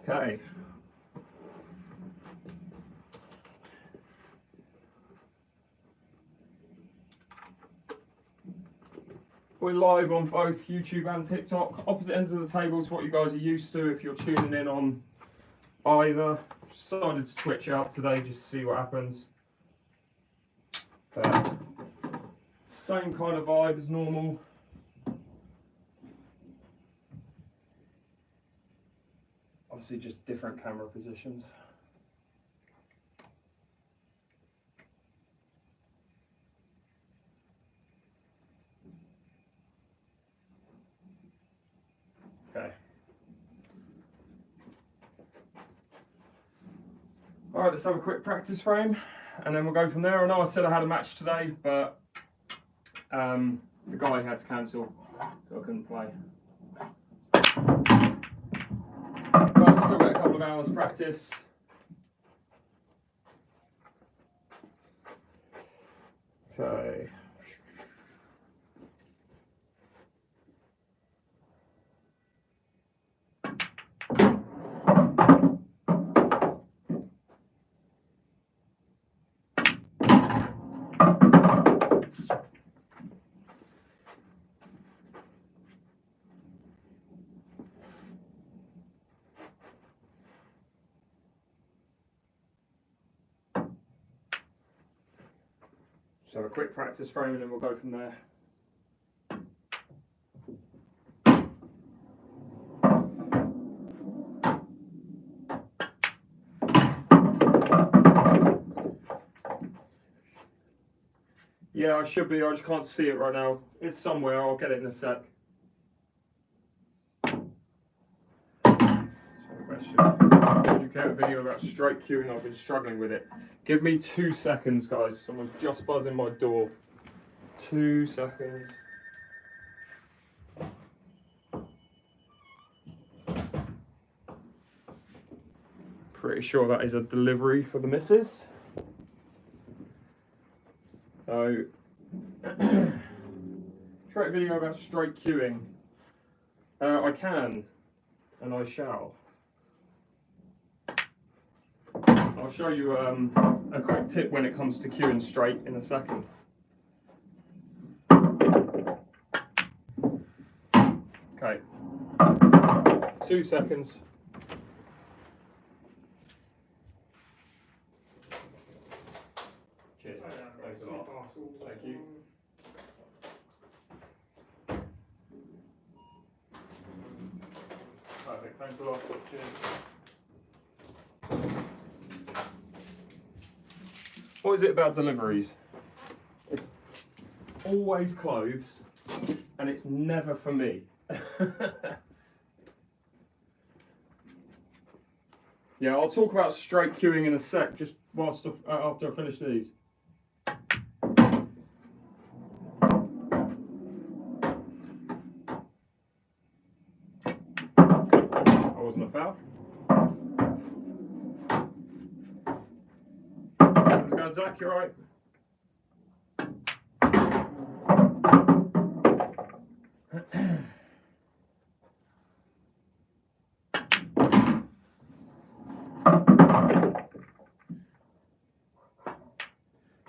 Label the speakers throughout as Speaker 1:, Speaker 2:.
Speaker 1: Okay. We're live on both YouTube and TikTok. Opposite ends of the table is what you guys are used to if you're tuning in on either. Decided to switch out today just to see what happens. Same kind of vibe as normal. Obviously just different camera positions. Okay. All right, let's have a quick practice frame and then we'll go from there. I know I said I had a match today, but the guy had to cancel, so I couldn't play. But still got a couple of hours practice. Okay. So a quick practice frame and then we'll go from there. Yeah, I should be, I just can't see it right now. It's somewhere, I'll get it in a sec. Question. Would you care a video about straight queuing? I've been struggling with it. Give me 2 seconds, guys. Someone's just buzzing my door. 2 seconds. Pretty sure that is a delivery for the missus. So, straight video about straight queuing. I can, and I shall. I'll show you a quick tip when it comes to queuing straight in a second. Okay, 2 seconds. Cheers, mate. Thanks a lot. Thank you. Perfect, thanks a lot. Cheers. What is it about deliveries? It's always clothes and it's never for me. Yeah, I'll talk about straight queuing in a sec, just whilst after I finish these. That wasn't a foul. How's it going, Zach? You alright?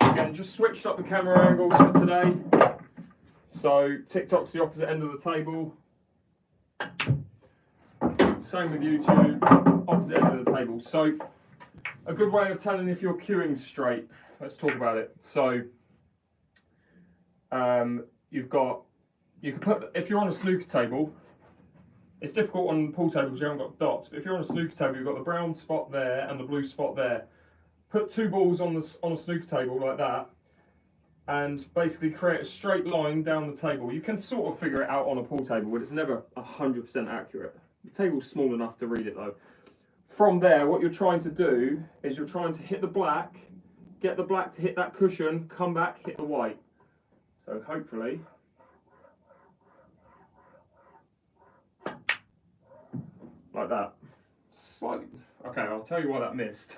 Speaker 1: Again, just switched up the camera angles for today. So TikTok's the opposite end of the table. Same with YouTube, opposite end of the table. So a good way of telling if you're queuing straight, let's talk about it. So you can put, if you're on a snooker table, it's difficult on pool tables because you haven't got dots, but if you're on a snooker table, you've got the brown spot there and the blue spot there. Put 2 balls on a snooker table like that and basically create a straight line down the table. You can sort of figure it out on a pool table, but it's never 100% accurate. The table's small enough to read it though. From there, what you're trying to do is you're trying to hit the black, get the black to hit that cushion, come back, hit the white. So hopefully, like that. Slightly, okay, I'll tell you why that missed.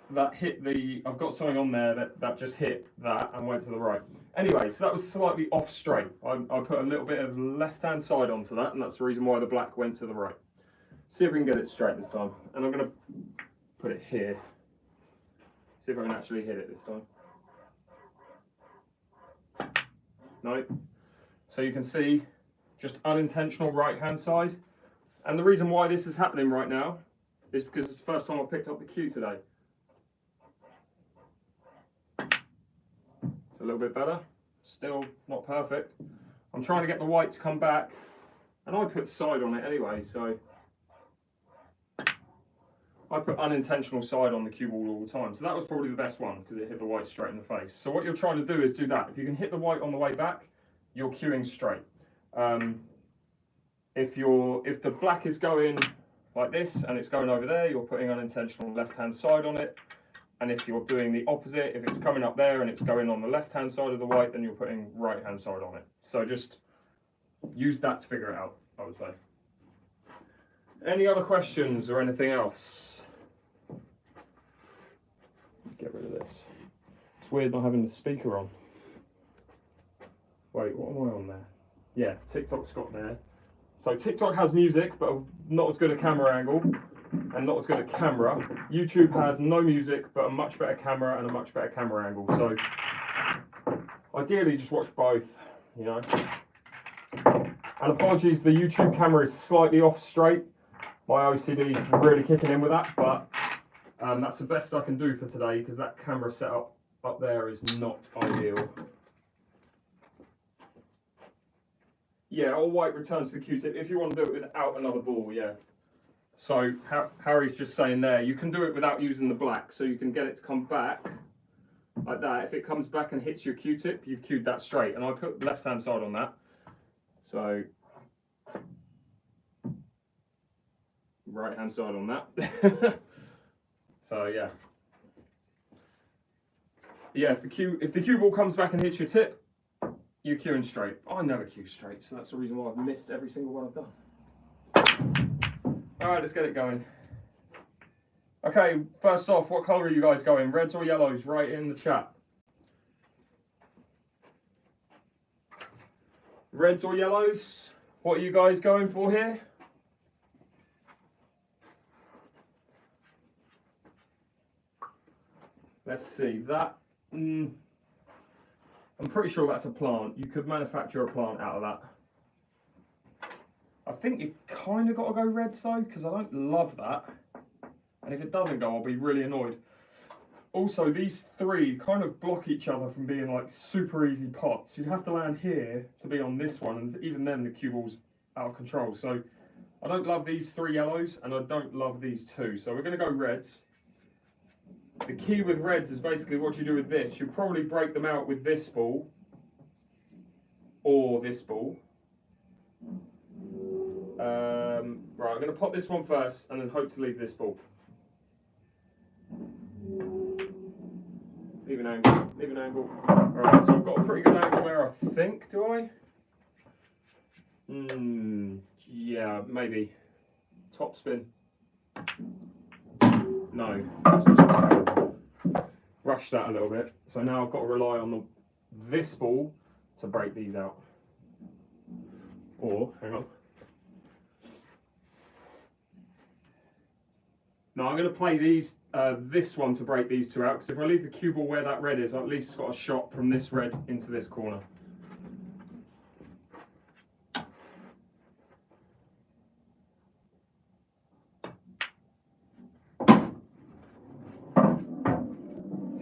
Speaker 1: That hit the, I've got something on there that just hit that and went to the right. Anyway, so that was slightly off straight. I put a little bit of left-hand side onto that, and that's the reason why the black went to the right. See if we can get it straight this time. And I'm going to put it here. See if I can actually hit it this time. No. So you can see, just unintentional right hand side. And the reason why this is happening right now is because it's the first time I picked up the cue today. It's a little bit better. Still not perfect. I'm trying to get the white to come back. And I put side on it anyway, so I put unintentional side on the cue ball all the time. So that was probably the best one because it hit the white straight in the face. So what you're trying to do is do that. If you can hit the white on the way back, you're cueing straight. If the black is going like this and it's going over there, you're putting unintentional left-hand side on it. And if you're doing the opposite, if it's coming up there and it's going on the left-hand side of the white, then you're putting right-hand side on it. So just use that to figure it out, I would say. Any other questions or anything else? Get rid of this. It's weird not having the speaker on. Wait, what am I on there? Yeah, TikTok's got there. So TikTok has music, but not as good a camera angle and not as good a camera. YouTube has no music, but a much better camera and a much better camera angle. So ideally just watch both, you know. And apologies, the YouTube camera is slightly off straight. My OCD is really kicking in with that, but that's the best I can do for today because that camera setup up there is not ideal. Yeah, all white returns to the Q-tip if you want to do it without another ball, yeah. So Harry's just saying there, you can do it without using the black, so you can get it to come back like that. If it comes back and hits your Q-tip, you've cued that straight. And I put the left-hand side on that. So right-hand side on that. So yeah. Yeah, if the cue ball comes back and hits your tip, you're cueing straight. I never cue straight, so that's the reason why I've missed every single one I've done. All right, let's get it going. Okay, first off, what colour are you guys going? Reds or yellows? Write in the chat. Reds or yellows? What are you guys going for here? Let's see, that... I'm pretty sure that's a plant. You could manufacture a plant out of that. I think you kind of got to go reds though, because I don't love that. And if it doesn't go, I'll be really annoyed. Also, these three kind of block each other from being like super easy pots. You'd have to land here to be on this one, and even then the cue ball's out of control. So I don't love these three yellows, and I don't love these two. So we're going to go reds. The key with reds is basically what you do with this. You'll probably break them out with this ball or this ball. Right, I'm going to pop this one first and then hope to leave this ball. Leave an angle, leave an angle. Alright, so I've got a pretty good angle there, I think, do I? Yeah, maybe. Top spin. No. Rush that a little bit. So now I've got to rely on this ball to break these out. Or, hang on. Now I'm going to play these, this one to break these two out, because if I leave the cue ball where that red is, I've at least got a shot from this red into this corner.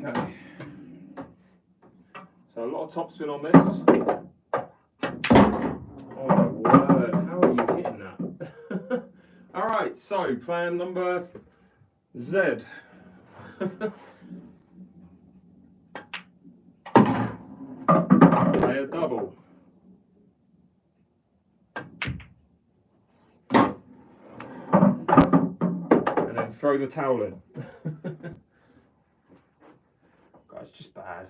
Speaker 1: Okay. So a lot of topspin on this. Oh my word, how are you hitting that? Alright, so plan number Z. Play a double. And then throw the towel in. God, it's just bad.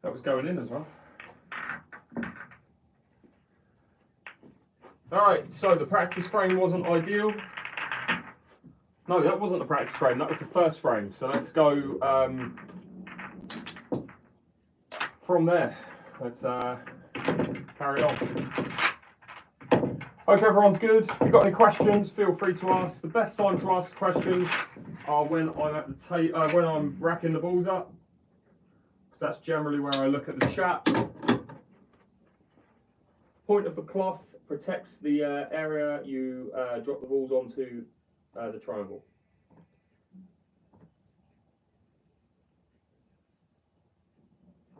Speaker 1: That was going in as well. Alright, so the practice frame wasn't ideal. No, that wasn't the practice frame, that was the first frame. So let's go from there. Let's carry on. Hope everyone's good. If you've got any questions, feel free to ask. The best time to ask questions are when I'm at the when I'm racking the balls up, because that's generally where I look at the chat. Point of the cloth protects the area you drop the balls onto the triangle.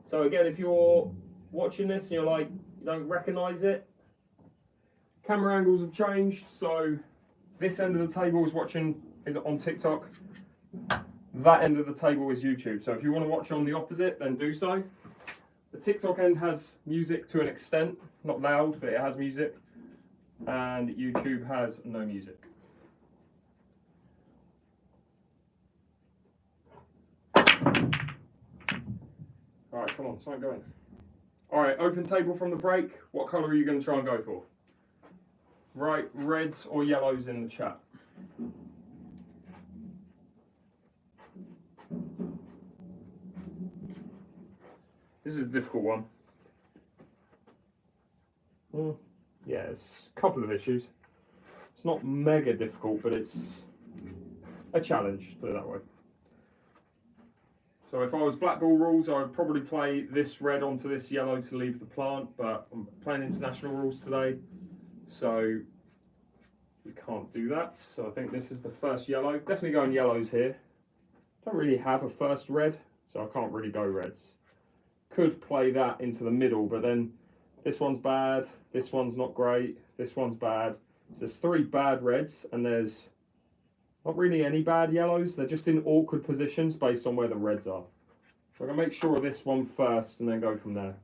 Speaker 1: So again, if you're watching this and you're like, you don't recognise it, camera angles have changed. So this end of the table is on TikTok. That end of the table is YouTube. So if you want to watch on the opposite, then do so. The TikTok end has music to an extent, not loud, but it has music. And YouTube has no music. All right, come on, start going. All right, open table from the break. What colour are you going to try and go for? Right, reds or yellows in the chat. This is a difficult one. Yeah, it's a couple of issues. It's not mega difficult, but it's a challenge, put it that way. So if I was black ball rules, I would probably play this red onto this yellow to leave the plant, but I'm playing international rules today, so we can't do that. So I think this is the first yellow. Definitely going yellows here. Don't really have a first red, so I can't really go reds. Could play that into the middle, but then this one's bad, this one's not great, this one's bad. So there's 3 bad reds, and there's not really any bad yellows. They're just in awkward positions based on where the reds are. So I'm going to make sure of this one first and then go from there.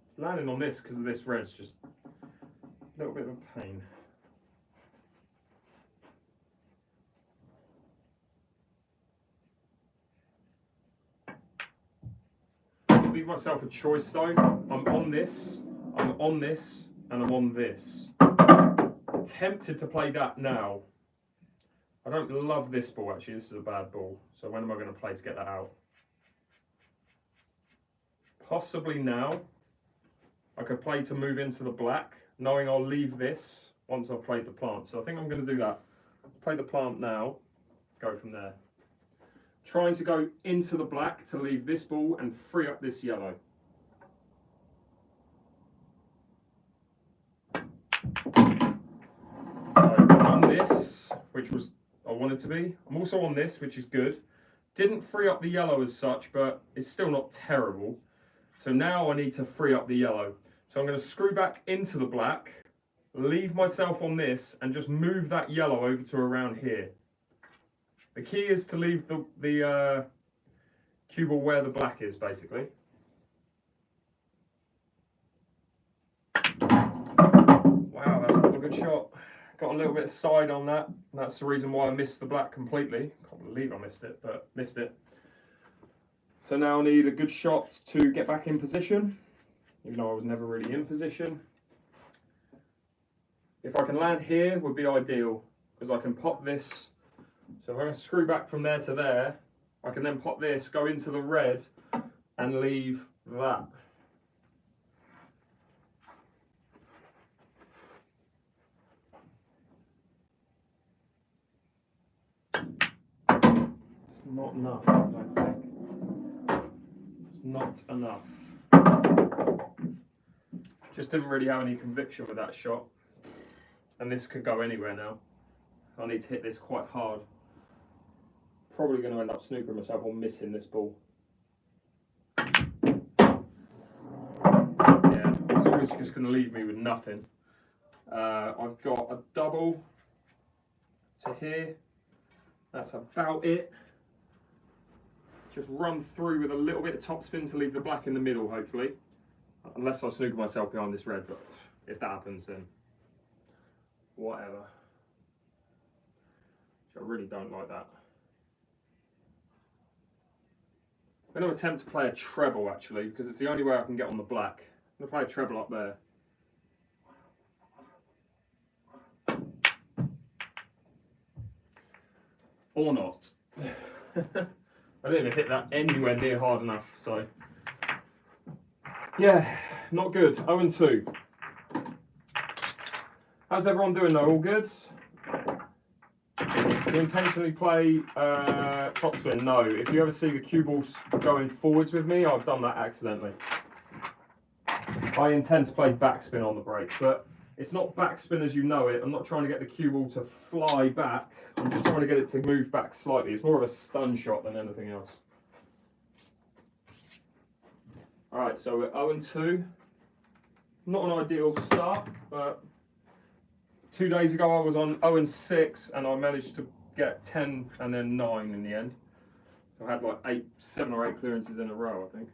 Speaker 1: It's landing on this because of this red's just a little bit of a pain. Leave myself a choice though. I'm on this, I'm on this, and I'm on this. I'm tempted to play that now. I don't love this ball actually, this is a bad ball. So when am I going to play to get that out? Possibly now. I could play to move into the black, knowing I'll leave this once I've played the plant. So I think I'm going to do that. Play the plant now, go from there. Trying to go into the black to leave this ball and free up this yellow. So I'm on this, which was I wanted to be. I'm also on this, which is good. Didn't free up the yellow as such, but it's still not terrible. So now I need to free up the yellow. So I'm going to screw back into the black, leave myself on this, and just move that yellow over to around here. The key is to leave the cue ball where the black is, basically. Wow, that's not a good shot. Got a little bit of side on that. That's the reason why I missed the black completely. Can't believe I missed it, but missed it. So now I need a good shot to get back in position, even though I was never really in position. If I can land here, would be ideal, because I can pop this. So if I'm going to screw back from there to there, I can then pop this, go into the red, and leave that. It's not enough, I don't think. It's not enough. Just didn't really have any conviction with that shot. And this could go anywhere now. I need to hit this quite hard. Probably going to end up snookering myself or missing this ball. Yeah, it's always just going to leave me with nothing. I've got a double to here. That's about it. Just run through with a little bit of topspin to leave the black in the middle, hopefully. Unless I snooker myself behind this red, but if that happens, then whatever. I really don't like that. I'm going to attempt to play a treble actually, because it's the only way I can get on the black. I'm going to play a treble up there. Or not. I didn't even hit that anywhere near hard enough, so. Yeah, not good. 0-2. How's everyone doing though? All good? Do you intentionally play topspin? No. If you ever see the cue balls going forwards with me, I've done that accidentally. I intend to play backspin on the break, but it's not backspin as you know it. I'm not trying to get the cue ball to fly back. I'm just trying to get it to move back slightly. It's more of a stun shot than anything else. Alright, so we're 0-2. Not an ideal start, but 2 days ago I was on 0-6 and I managed to get 10 and then 9 in the end. So I had like 7 or 8 clearances in a row, I think.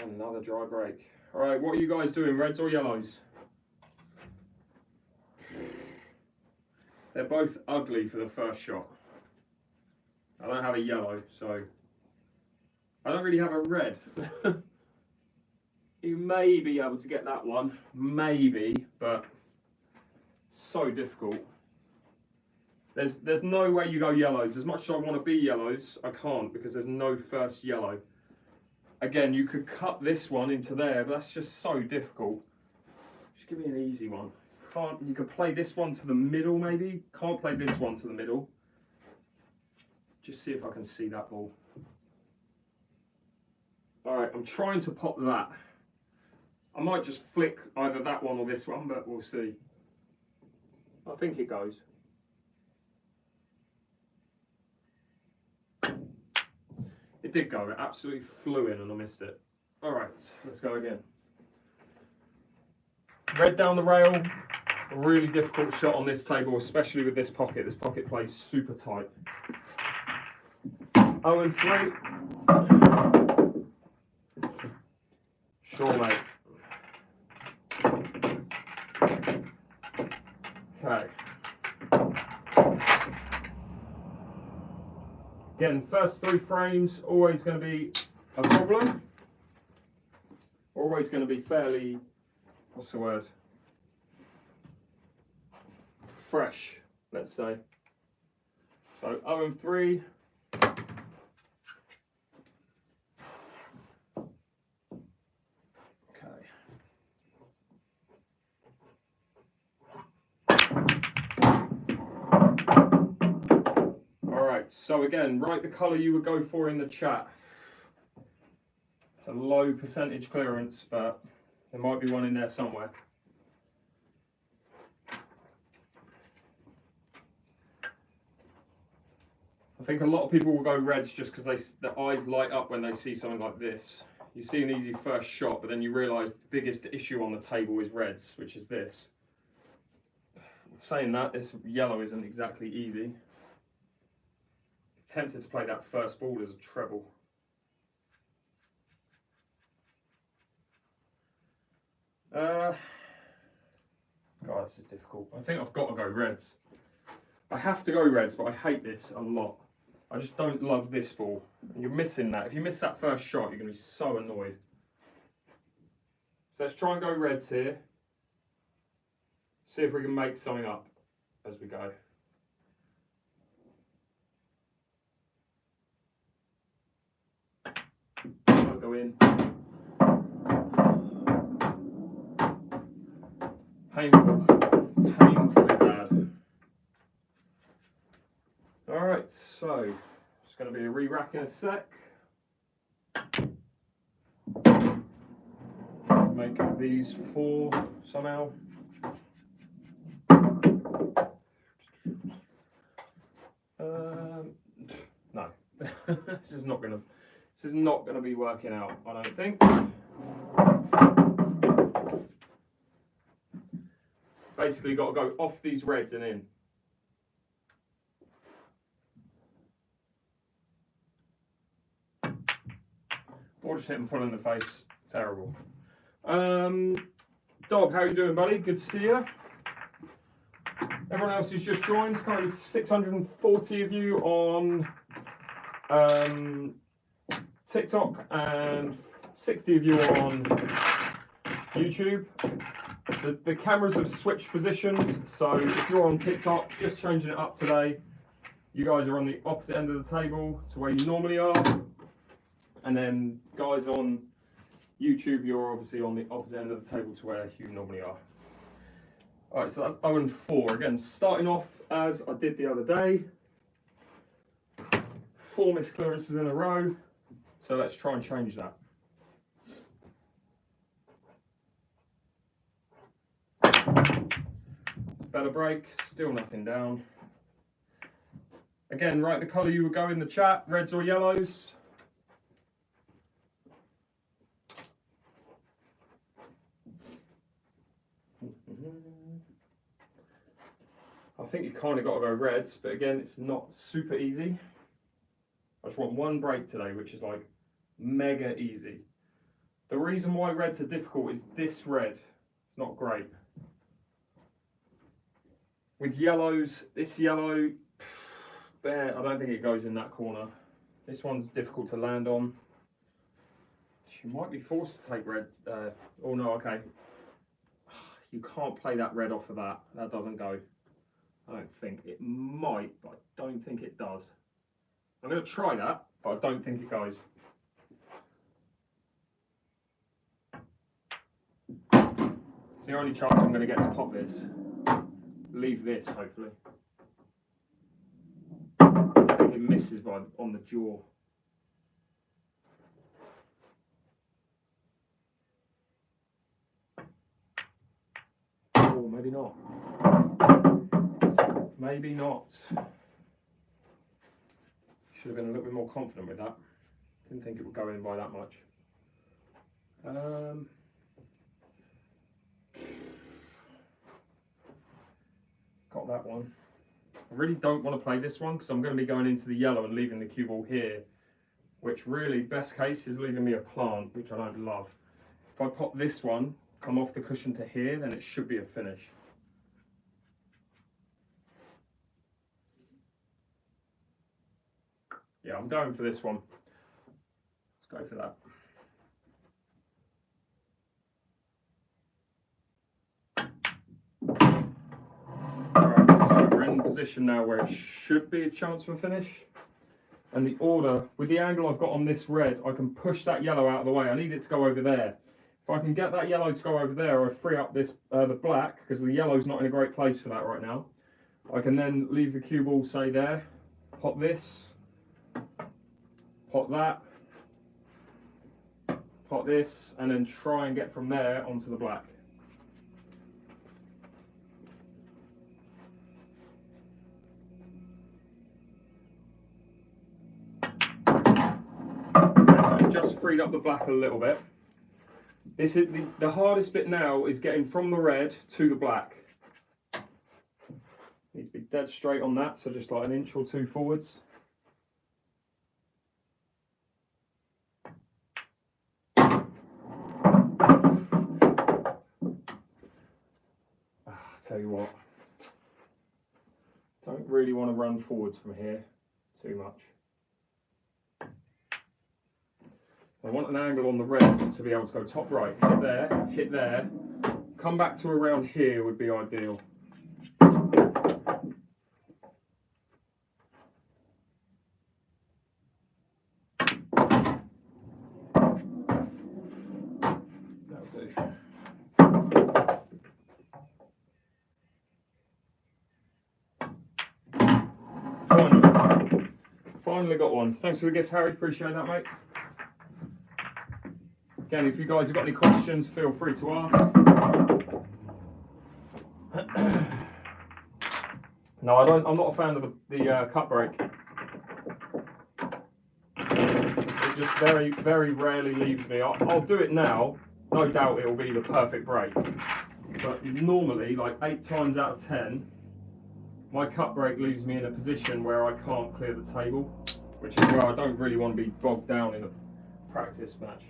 Speaker 1: And another dry break. Alright, what are you guys doing, reds or yellows? They're both ugly for the first shot. I don't have a yellow, so I don't really have a red. You may be able to get that one, maybe, but so difficult. There's no way you go yellows. As much as I want to be yellows, I can't because there's no first yellow. Again, you could cut this one into there, but that's just so difficult. Just give me an easy one. You could play this one to the middle, maybe. Can't play this one to the middle. Just see if I can see that ball. All right, I'm trying to pop that. I might just flick either that one or this one, but we'll see. I think it goes. It did go. It absolutely flew in and I missed it. All right, let's go again. Red down the rail. A really difficult shot on this table, especially with this pocket. This pocket plays super tight. 0-3. Sure, mate. Okay. Again, first 3 frames, always going to be a problem. Always going to be fairly, what's the word? Fresh, let's say. So 0-3. So again, write the colour you would go for in the chat. It's a low percentage clearance, but there might be one in there somewhere. I think a lot of people will go reds just because their eyes light up when they see something like this. You see an easy first shot, but then you realise the biggest issue on the table is reds, which is this. Saying that, this yellow isn't exactly easy. Tempted to play that first ball as a treble. God, this is difficult. I think I've got to go reds. I have to go reds, but I hate this a lot. I just don't love this ball. And you're missing that. If you miss that first shot, you're going to be so annoyed. So let's try and go reds here. See if we can make something up as we go. I'll go in. Painful. Painfully bad. Alright, so it's going to be a re-rack in a sec. Make these 4 somehow. No. This is not gonna be working out, I don't think. Basically got to go off these reds and in. Or just hit them full in the face. Terrible. Dob, how you doing, buddy? Good to see you. Everyone else who's just joined, currently 640 of you on TikTok and 60 of you on YouTube. The cameras have switched positions, so if you're on TikTok, just changing it up today. You guys are on the opposite end of the table to where you normally are. And then guys on YouTube, you're obviously on the opposite end of the table to where you normally are. All right, so that's 0 and 4. Again, starting off as I did the other day. 4 missed clearances in a row. So let's try and change that. Better break, still nothing down. Again, write the colour you would go in the chat, reds or yellows. I think you kind of got to go reds, but again, it's not super easy. I just want one break today, which is like mega easy. The reason why reds are difficult is this red. It's not great. With yellows, this yellow, there, I don't think it goes in that corner. This one's difficult to land on. You might be forced to take red. Oh no, okay. You can't play that red off of that. That doesn't go. I don't think it might, but I don't think it does. I'm going to try that, but I don't think it goes. It's the only chance I'm going to get to pop this. Leave this, hopefully. I think it misses on the jaw. Oh, maybe not. Maybe not. Should have been a little bit more confident with that. Didn't think it would go in by that much. Got that one. I really don't want to play this one because I'm going to be going into the yellow and leaving the cue ball here, which really, best case, is leaving me a plant, which I don't love. If I pop this one, come off the cushion to here, then it should be a finish. Yeah, I'm going for this one. Let's go for that. Alright, so we're in position now where it should be a chance for a finish. And the order, with the angle I've got on this red, I can push that yellow out of the way. I need it to go over there. If I can get that yellow to go over there, I free up this the black, because the yellow's not in a great place for that right now. I can then leave the cue ball, say there, pop this, pop that, pop this, and then try and get from there onto the black. Okay, so I've just freed up the black a little bit. This is the hardest bit now is getting from the red to the black. Need to be dead straight on that, so just like an inch or two forwards. Tell you what, don't really want to run forwards from here too much. I want an angle on the red to be able to go top right, hit there, come back to around here would be ideal. That'll do. Finally got one. Thanks for the gift, Harry. Appreciate that, mate. Again, if you guys have got any questions, feel free to ask. No, I'm not a fan of the cut break. It just very, very rarely leaves me. I'll do it now. No doubt it will be the perfect break. But normally, like 8 times out of 10, my cut break leaves me in a position where I can't clear the table, which is where I don't really want to be bogged down in a practice match.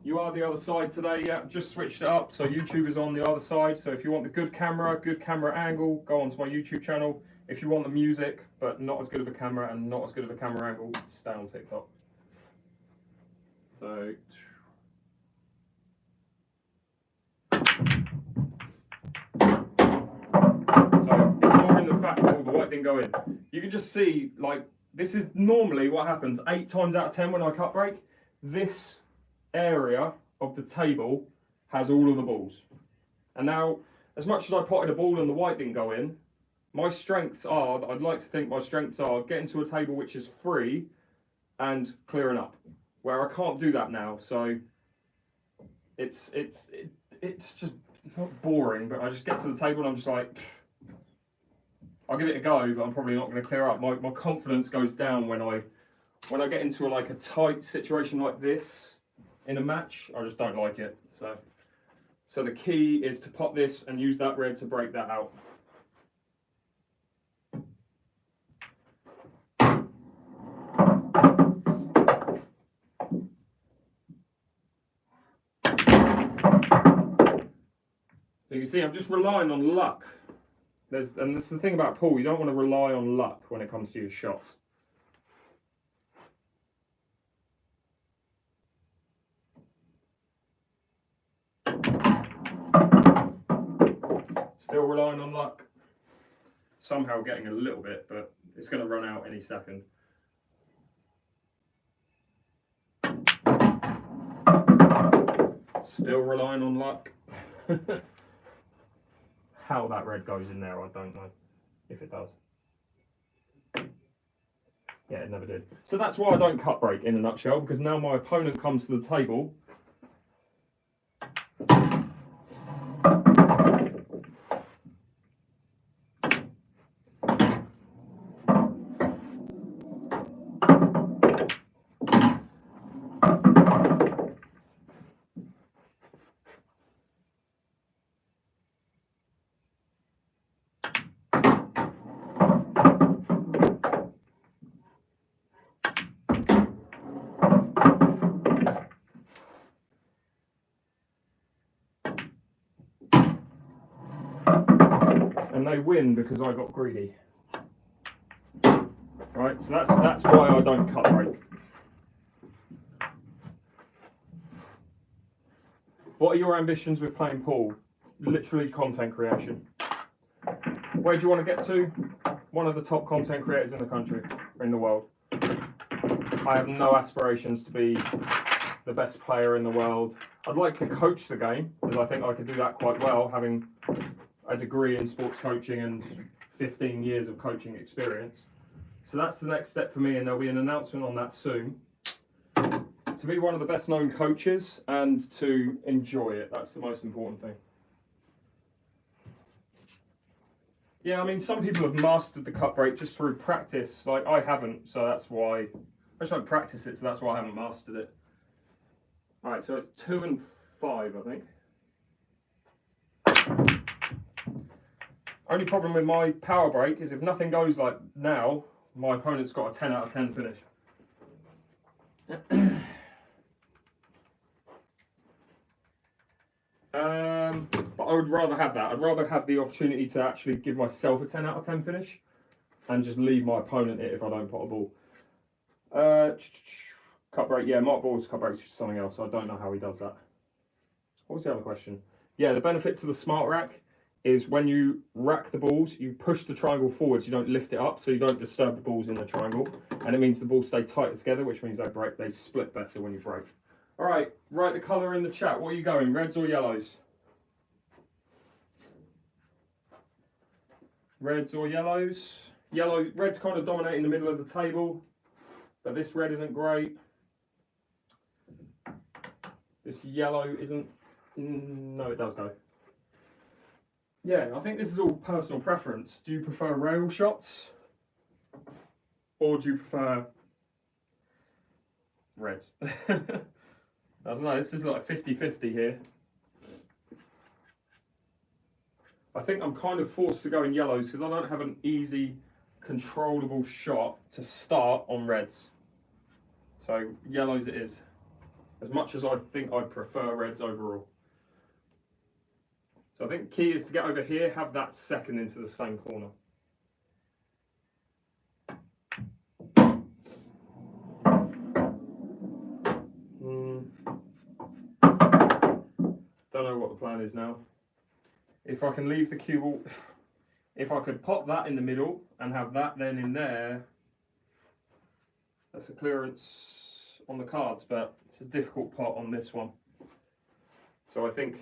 Speaker 1: You are the other side today, yeah. Just switched it up, so YouTube is on the other side. So if you want the good camera angle, go onto my YouTube channel. If you want the music, but not as good of a camera and not as good of a camera angle, stay on TikTok. So ignoring the fact that all the white didn't go in, you can just see, like, this is normally what happens 8 times out of 10 when I cut break. This area of the table has all of the balls. And now, as much as I potted a ball and the white didn't go in, my strengths are, I'd like to think my strengths are getting to a table which is free and clearing up, where I can't do that now. So it's just not boring, but I just get to the table and I'm just like, I'll give it a go, but I'm probably not going to clear up. My confidence goes down when I get into a tight situation like this in a match. I just don't like it. So the key is to pot this and use that red to break that out. So you can see I'm just relying on luck. And this is the thing about pool, you don't want to rely on luck when it comes to your shots. Still relying on luck. Somehow getting a little bit, but it's going to run out any second. Still relying on luck. How that red goes in there, I don't know, if it does. Yeah, it never did. So that's why I don't cut break in a nutshell, because now my opponent comes to the table. And they win because I got greedy. Right, so that's why I don't cut break. What are your ambitions with playing pool? Literally content creation. Where do you want to get to? One of the top content creators in the country, in the world. I have no aspirations to be the best player in the world. I'd like to coach the game, because I think I could do that quite well, having a degree in sports coaching and 15 years of coaching experience. So that's the next step for me, and there'll be an announcement on that soon. To be one of the best known coaches and to enjoy it, that's the most important thing. Yeah, I mean, some people have mastered the cut break just through practice, like I haven't, so that's why, I just don't practice it, so that's why I haven't mastered it. All right, so it's 2 and 5, I think. Only problem with my power break is if nothing goes like now, my opponent's got a 10 out of 10 finish. But I would rather have that. I'd rather have the opportunity to actually give myself a 10 out of 10 finish and just leave my opponent it if I don't pot a ball. Cut break, yeah, Mark Ball's cut break is something else. I don't know how he does that. What was the other question? Yeah, the benefit to the smart rack is when you rack the balls, you push the triangle forwards, you don't lift it up, so you don't disturb the balls in the triangle. And it means the balls stay tighter together, which means they split better when you break. All right, write the colour in the chat. What are you going, reds or yellows? Reds or yellows? Red's kind of dominating the middle of the table, but this red isn't great. This yellow isn't, no, it does go. Yeah, I think this is all personal preference. Do you prefer rail shots or do you prefer reds? I don't know, this is like 50-50 here. I think I'm kind of forced to go in yellows because I don't have an easy, controllable shot to start on reds. So yellows it is. as much as I think I prefer reds overall. So I think key is to get over here, have that second into the same corner. Don't know what the plan is now. If I can leave the cue ball, if I could pop that in the middle and have that then in there, that's a clearance on the cards, but it's a difficult pot on this one. So I think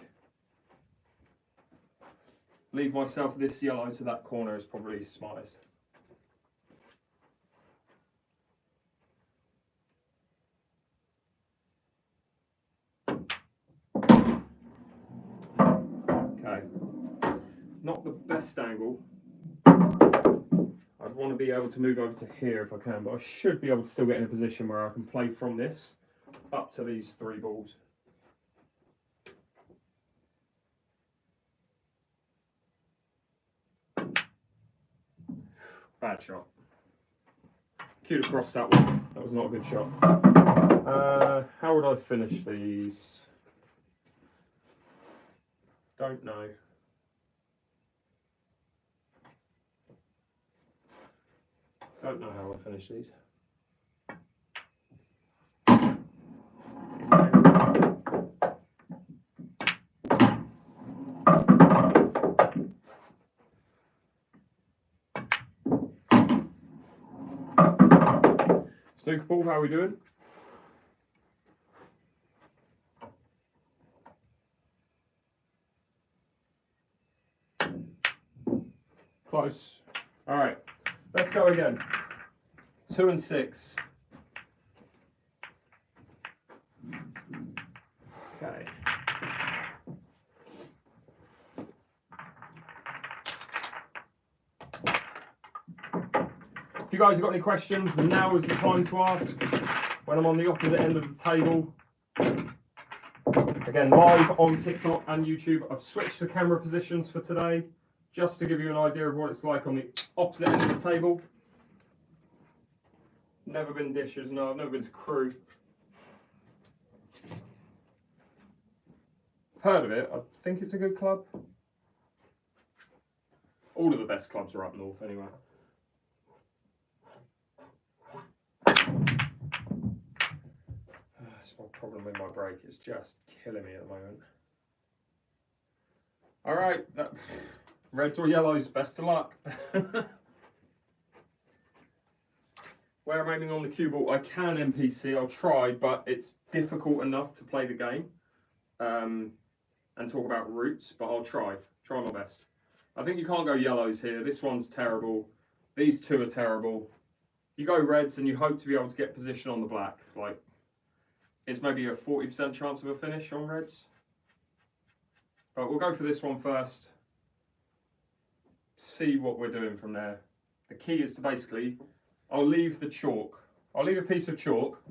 Speaker 1: leave myself this yellow to that corner is probably smartest. Okay, not the best angle. I'd want to be able to move over to here if I can, but I should be able to still get in a position where I can play from this up to these 3 balls. Bad shot. Could have crossed that one. That was not a good shot. How would I finish these? Don't know. Don't know how I finish these. Snooker ball, how are we doing? Close. All right, let's go again. 2 and 6. Okay. If you guys have got any questions, now is the time to ask. When I'm on the opposite end of the table. Again, live on TikTok and YouTube. I've switched the camera positions for today, just to give you an idea of what it's like on the opposite end of the table. Never been dishes, no, I've never been to crew. Heard of it, I think it's a good club. All of the best clubs are up north anyway. That's my problem with my brake, it's just killing me at the moment. Alright, reds or yellows, best of luck. Where I'm aiming on the cue ball, I can NPC, I'll try, but it's difficult enough to play the game and talk about routes, but I'll try my best. I think you can't go yellows here, this one's terrible, these 2 are terrible. You go reds and you hope to be able to get position on the black, like it's maybe a 40% chance of a finish on reds. But we'll go for this one first, see what we're doing from there. The key is to basically, I'll leave the chalk. I'll leave a piece of chalk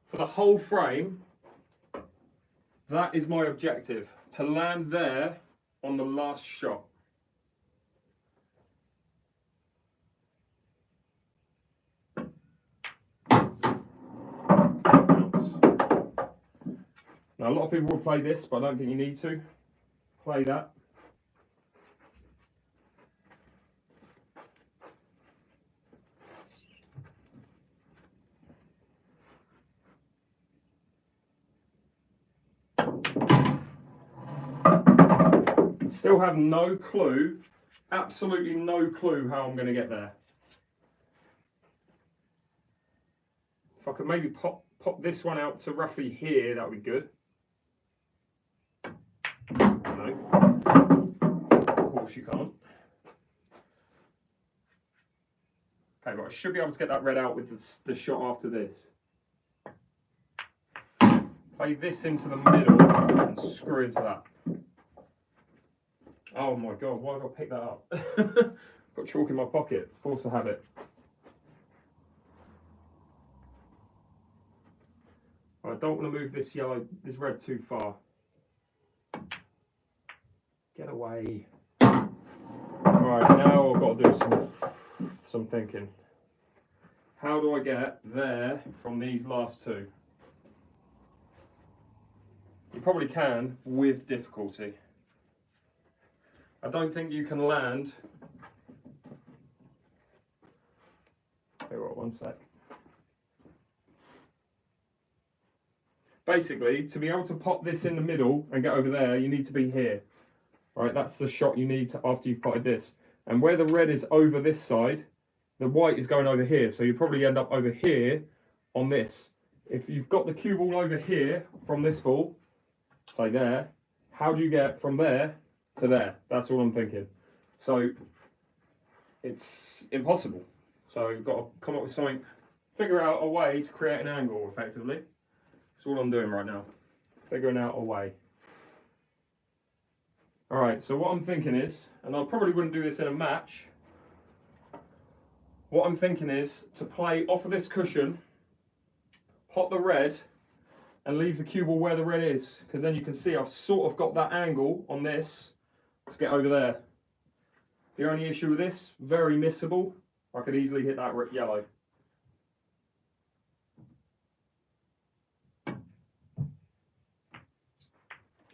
Speaker 1: for the whole frame. That is my objective, to land there on the last shot. Now, a lot of people will play this, but I don't think you need to play that. Still have no clue, absolutely no clue how I'm going to get there. If I could maybe pop this one out to roughly here, that would be good. No, of course you can't. Okay, but I should be able to get that red out with the shot after this. Play this into the middle and screw into that. Oh my god, why did I pick that up? Got chalk in my pocket, force of habit. I don't want to move this this red too far. Get away. Right, now I've got to do some thinking. how do I get there from these last two? You probably can with difficulty. I don't think you can land. Wait, one sec. Basically, to be able to pop this in the middle and get over there, you need to be here. Right, that's the shot you need to, after you've potted this. And where the red is over this side, the white is going over here. So you probably end up over here on this. If you've got the cue ball over here from this ball, say there, how do you get from there to there? That's all I'm thinking. So it's impossible. So you've got to come up with something, figure out a way to create an angle effectively. That's all I'm doing right now. Figuring out a way. All right, so what I'm thinking is, and I probably wouldn't do this in a match, what I'm thinking is to play off of this cushion, pot the red, and leave the cue ball where the red is, because then you can see I've sort of got that angle on this to get over there. The only issue with this, very missable. I could easily hit that yellow.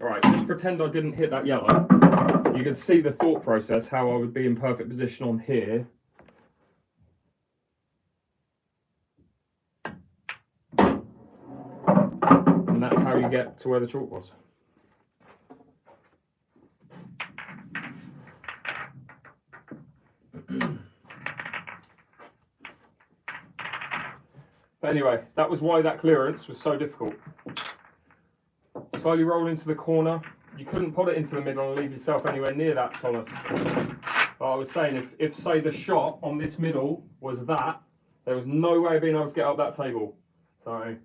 Speaker 1: Alright, just pretend I didn't hit that yellow. You can see the thought process, how I would be in perfect position on here. And that's how you get to where the chalk was. But anyway, that was why that clearance was so difficult. Slowly roll into the corner. You couldn't put it into the middle and leave yourself anywhere near that, Thomas. But I was saying, if say the shot on this middle was that, there was no way of being able to get up that table. So,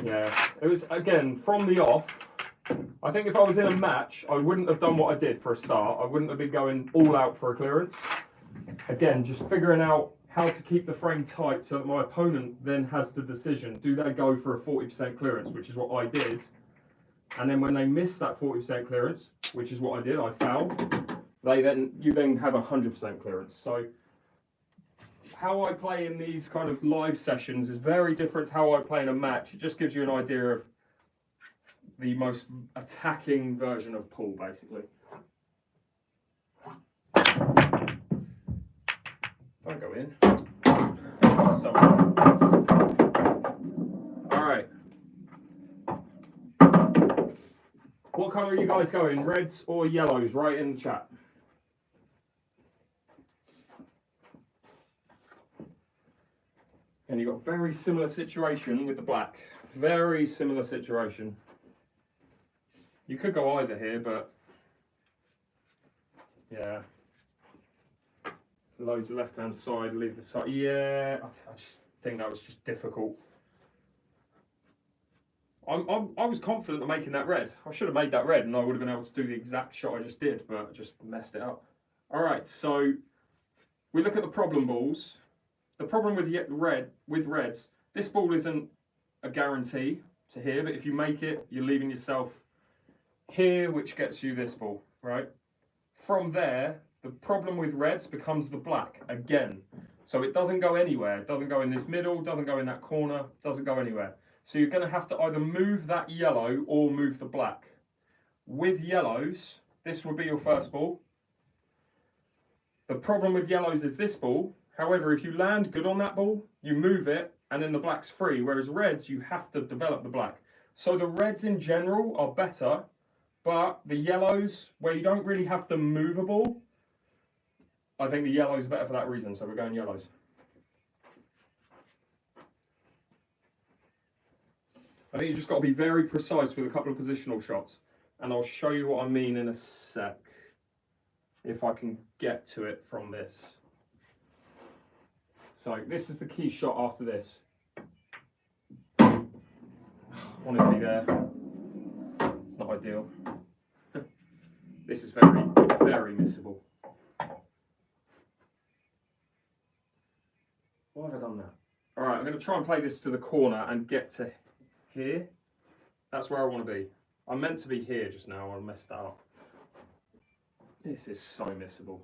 Speaker 1: yeah, it was, again, from the off, I think if I was in a match, I wouldn't have done what I did for a start. I wouldn't have been going all out for a clearance. Again, just figuring out how to keep the frame tight so that my opponent then has the decision. Do they go for a 40% clearance, which is what I did. And then when they miss that 40% clearance, which is what I did, I fouled, you then have 100% clearance. So how I play in these kind of live sessions is very different to how I play in a match. It just gives you an idea of the most attacking version of pool, basically. Don't go in. Alright. What colour are you guys going? Reds or yellows? Right in the chat. And you've got a very similar situation with the black. Very similar situation. You could go either here, but yeah. Loads of left-hand side, leave the side. Yeah, I just think that was just difficult. I was confident of making that red. I should have made that red and I would have been able to do the exact shot I just did, but I just messed it up. All right, so we look at the problem balls. The problem with reds, this ball isn't a guarantee to here, but if you make it, you're leaving yourself here, which gets you this ball, right? From there, the problem with reds becomes the black again. So it doesn't go anywhere. It doesn't go in this middle, doesn't go in that corner, doesn't go anywhere. So you're going to have to either move that yellow or move the black. With yellows, this would be your first ball. The problem with yellows is this ball. However, if you land good on that ball, you move it and then the black's free. Whereas reds, you have to develop the black. So the reds in general are better, but the yellows, where you don't really have to move a ball, I think the yellows are better for that reason. So we're going yellows. I think you just got to be very precise with a couple of positional shots. And I'll show you what I mean in a sec. If I can get to it from this. So this is the key shot after this. Want it to be there. It's not ideal. This is very, very missable. Why have I done that? All right, I'm going to try and play this to the corner and get to here. That's where I want to be. I'm meant to be here just now. I messed that up. This is so missable.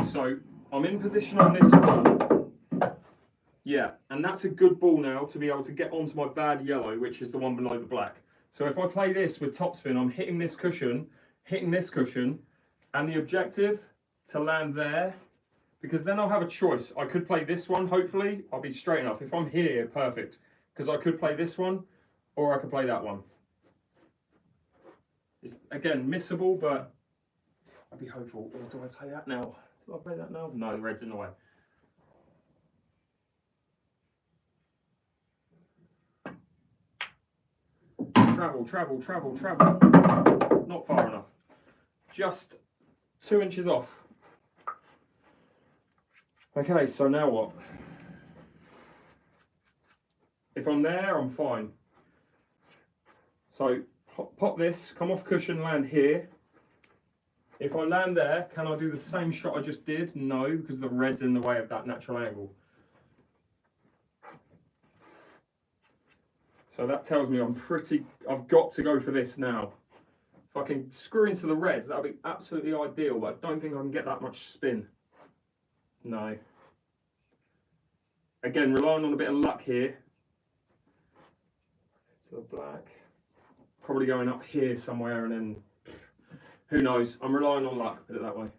Speaker 1: so I'm in position on this ball. Yeah, and that's a good ball now to be able to get onto my bad yellow, which is the one below the black. So if I play this with topspin, I'm hitting this cushion, and the objective to land there, because then I'll have a choice. I could play this one, hopefully, I'll be straight enough. If I'm here, perfect, because I could play this one, or I could play that one. It's, again, missable, but I'd be hopeful. Or do I play that now? Do I play that now? No, the red's in the way. Travel, travel, travel, travel. Not far enough. Just 2 inches off. Okay, so now what? If I'm there, I'm fine. So pop this, come off cushion, land here. If I land there, can I do the same shot I just did? No, because the red's in the way of that natural angle. So that tells me I've got to go for this now. If I can screw into the red, that'll be absolutely ideal, but I don't think I can get that much spin. No. Again, relying on a bit of luck here. To the black. Probably going up here somewhere and then, who knows? I'm relying on luck, put it that way.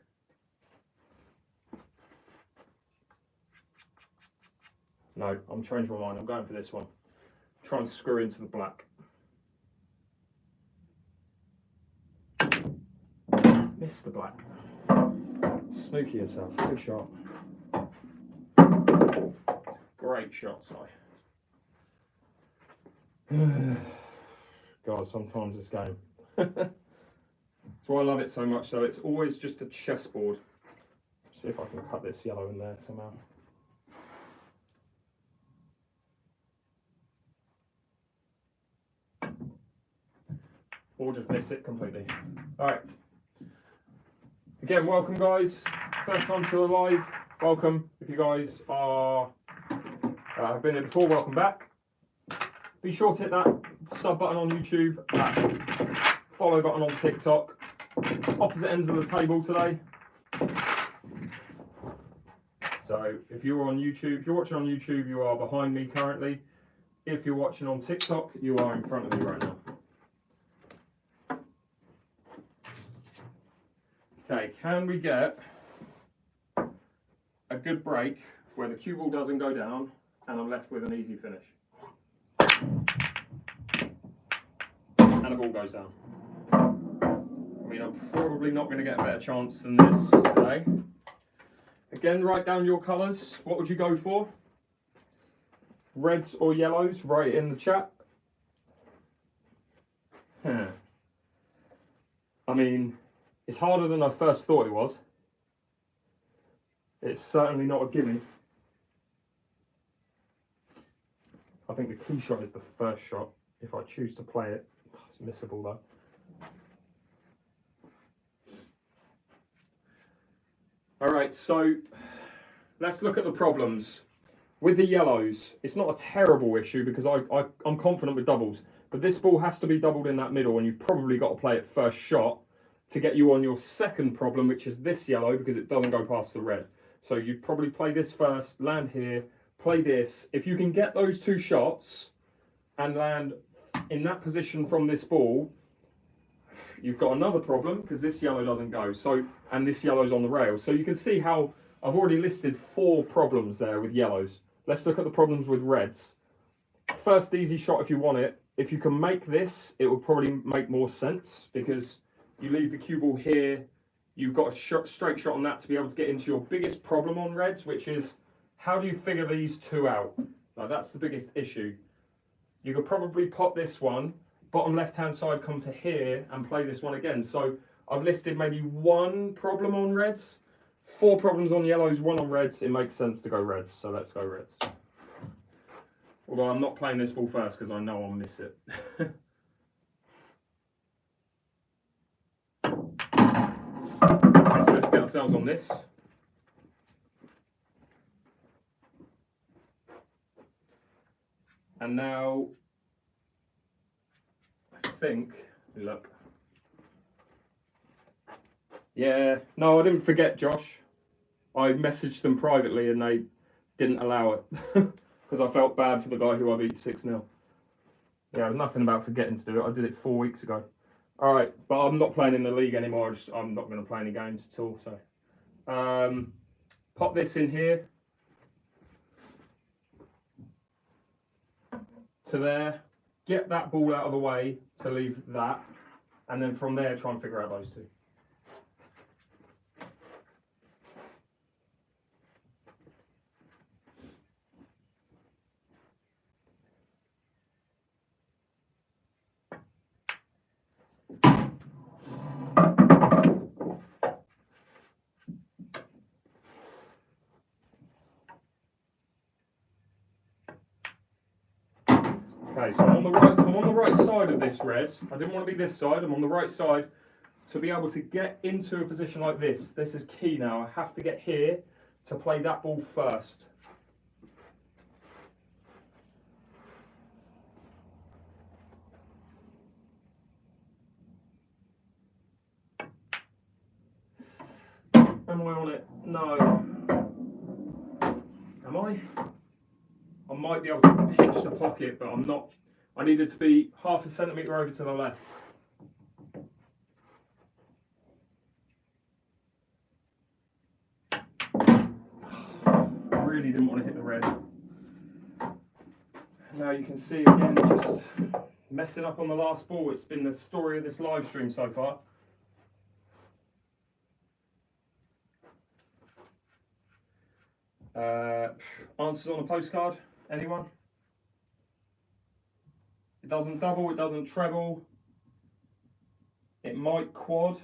Speaker 1: No, I'm changing my mind, I'm going for this one. Try and screw into the black. Miss the black. Snooky yourself, good shot. Great shot, Si. God, sometimes this game. That's why I love it so much, though. It's always just a chessboard. See if I can cut this yellow in there somehow. Or just miss it completely. Alright. Again, welcome guys. First time to the live, welcome. If you guys are have been here before, welcome back. Be sure to hit that sub button on YouTube, that follow button on TikTok. Opposite ends of the table today. So if you're on YouTube, if you're watching on YouTube, you are behind me currently. If you're watching on TikTok, you are in front of me right now. Okay, can we get a good break where the cue ball doesn't go down and I'm left with an easy finish? And the ball goes down. I mean, I'm probably not going to get a better chance than this today. Again, write down your colours. What would you go for? Reds or yellows? Write it in the chat. I mean, it's harder than I first thought it was. It's certainly not a gimme. I think the key shot is the first shot. If I choose to play it, it's missable though. All right, so let's look at the problems. With the yellows, it's not a terrible issue because I'm confident with doubles, but this ball has to be doubled in that middle and you've probably got to play it first shot to get you on your second problem, which is this yellow, because it doesn't go past the red. So you'd probably play this first, land here, play this. If you can get those two shots and land in that position from this ball, you've got another problem because this yellow doesn't go. So, and this yellow's on the rail. So you can see how I've already listed 4 problems there with yellows. Let's look at the problems with reds. First easy shot if you want it. If you can make this, it will probably make more sense because you leave the cue ball here, you've got a straight shot on that to be able to get into your biggest problem on reds, which is how do you figure these two out? Like, that's the biggest issue. You could probably pop this one, bottom left-hand side, come to here and play this one again. So I've listed maybe 1 problem on reds, 4 problems on yellows, 1 on reds. It makes sense to go reds, so let's go reds. Although I'm not playing this ball first because I know I'll miss it. So let's get ourselves on this. And now, I think, look. Yeah, no, I didn't forget, Josh. I messaged them privately and they didn't allow it because I felt bad for the guy who I beat 6-0. Yeah, there's nothing about forgetting to do it. I did it 4 weeks ago. All right, but I'm not playing in the league anymore. I'm not going to play any games at all. So, pop this in here to there. Get that ball out of the way to leave that, and then from there try and figure out those two. Okay, so I'm on the right side of this red. I didn't want to be this side. I'm on the right side to be able to get into a position like this. This is key now. I have to get here to play that ball first. Am I on it? No. Am I? I might be able to pitch the pocket, but I'm not. I needed to be half a centimetre over to the left. I really didn't want to hit the red. Now you can see again, just messing up on the last ball. It's been the story of this live stream so far. Answers on a postcard? Anyone? It doesn't double, it doesn't treble. It might quad,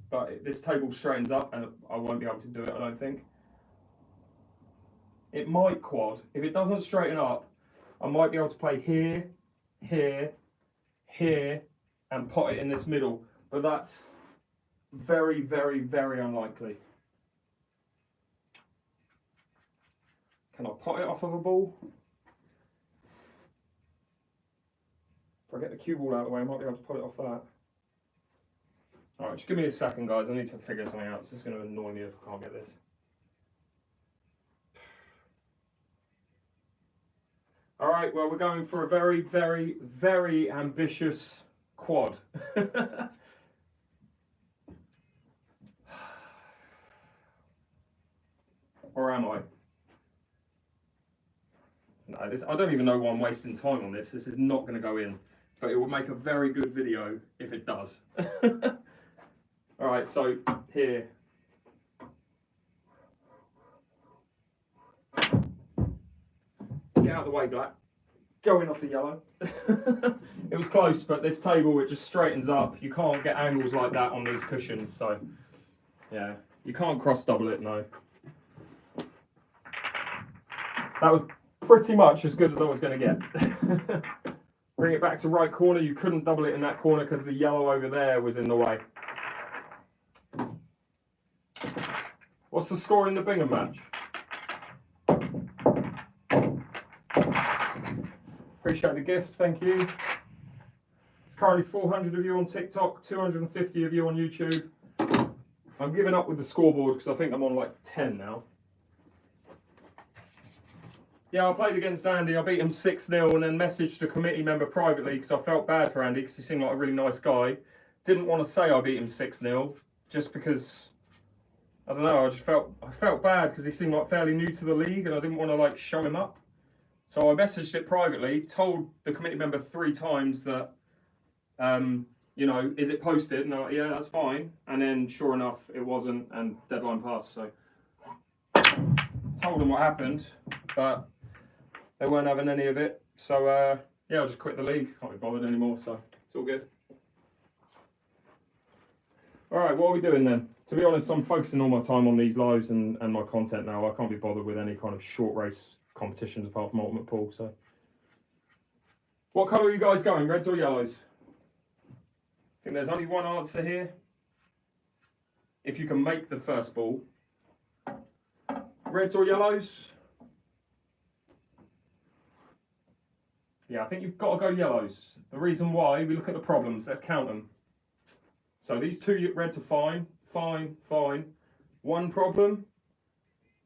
Speaker 1: but this table straightens up and I won't be able to do it, I don't think. It might quad. If it doesn't straighten up, I might be able to play here, here, here, and pot it in this middle. But that's very, very, very unlikely. Can I pot it off of a ball? If I get the cue ball out of the way, I might be able to put it off that. Alright, just give me a second, guys. I need to figure something out. This is going to annoy me if I can't get this. Alright, well, we're going for a very, very, very ambitious quad. Or am I? No, I don't even know why I'm wasting time on this. This is not going to go in. But it will make a very good video if it does. Alright, so here. Get out of the way, black. Going off the yellow. It was close, but this table, it just straightens up. You can't get angles like that on these cushions, so yeah. You can't cross double it, no. That was pretty much as good as I was going to get. Bring it back to right corner. You couldn't double it in that corner because the yellow over there was in the way. What's the score in the Bingham match? Appreciate the gift, thank you. There's currently 400 of you on TikTok, 250 of you on YouTube. I'm giving up with the scoreboard because I think I'm on like 10 now. Yeah, I played against Andy. I beat him 6-0 and then messaged a committee member privately because I felt bad for Andy because he seemed like a really nice guy. Didn't want to say I beat him 6-0 just because, I don't know, I felt bad because he seemed like fairly new to the league and I didn't want to like show him up. So I messaged it privately, told the committee member 3 times that, you know, is it posted? And they're like, yeah, that's fine. And then sure enough, it wasn't and deadline passed. So told them what happened, but they weren't having any of it. So yeah, I'll just quit the league. Can't be bothered anymore, so it's all good. All right, what are we doing then? To be honest, I'm focusing all my time on these lives and my content now. I can't be bothered with any kind of short race competitions apart from Ultimate Pool. So what colour are you guys going, reds or yellows? I think there's only one answer here. If you can make the first ball. Reds or yellows? Yeah, I think you've got to go yellows. The reason why, we look at the problems. Let's count them. So these 2 reds are fine, fine, fine. One problem,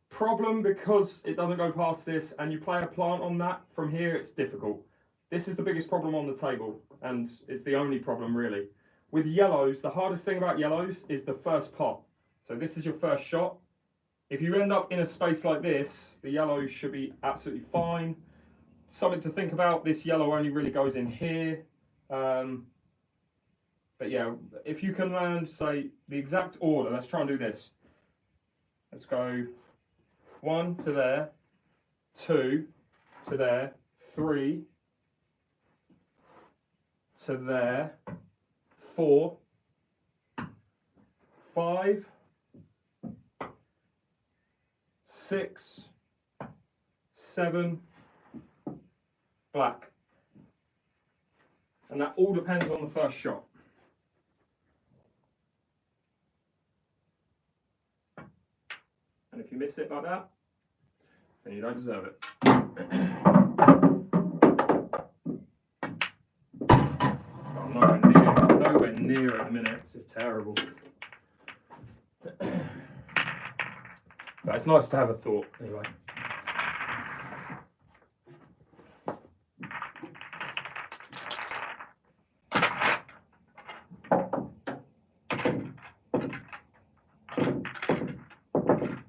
Speaker 1: Problem, because it doesn't go past this and you play a plant on that, from here it's difficult. This is the biggest problem on the table, and it's the only problem really. With yellows, the hardest thing about yellows is the first pot. So this is your first shot. If you end up in a space like this, the yellows should be absolutely fine. Something to think about, this yellow only really goes in here. But yeah, if you can land, say, the exact order, let's try and do this. Let's go 1 to there, 2 to there, 3 to there, 4, 5, 6, 7, black. And that all depends on the first shot. And if you miss it like that, then you don't deserve it. I'm nowhere near at the minute. This is terrible. But it's nice to have a thought anyway.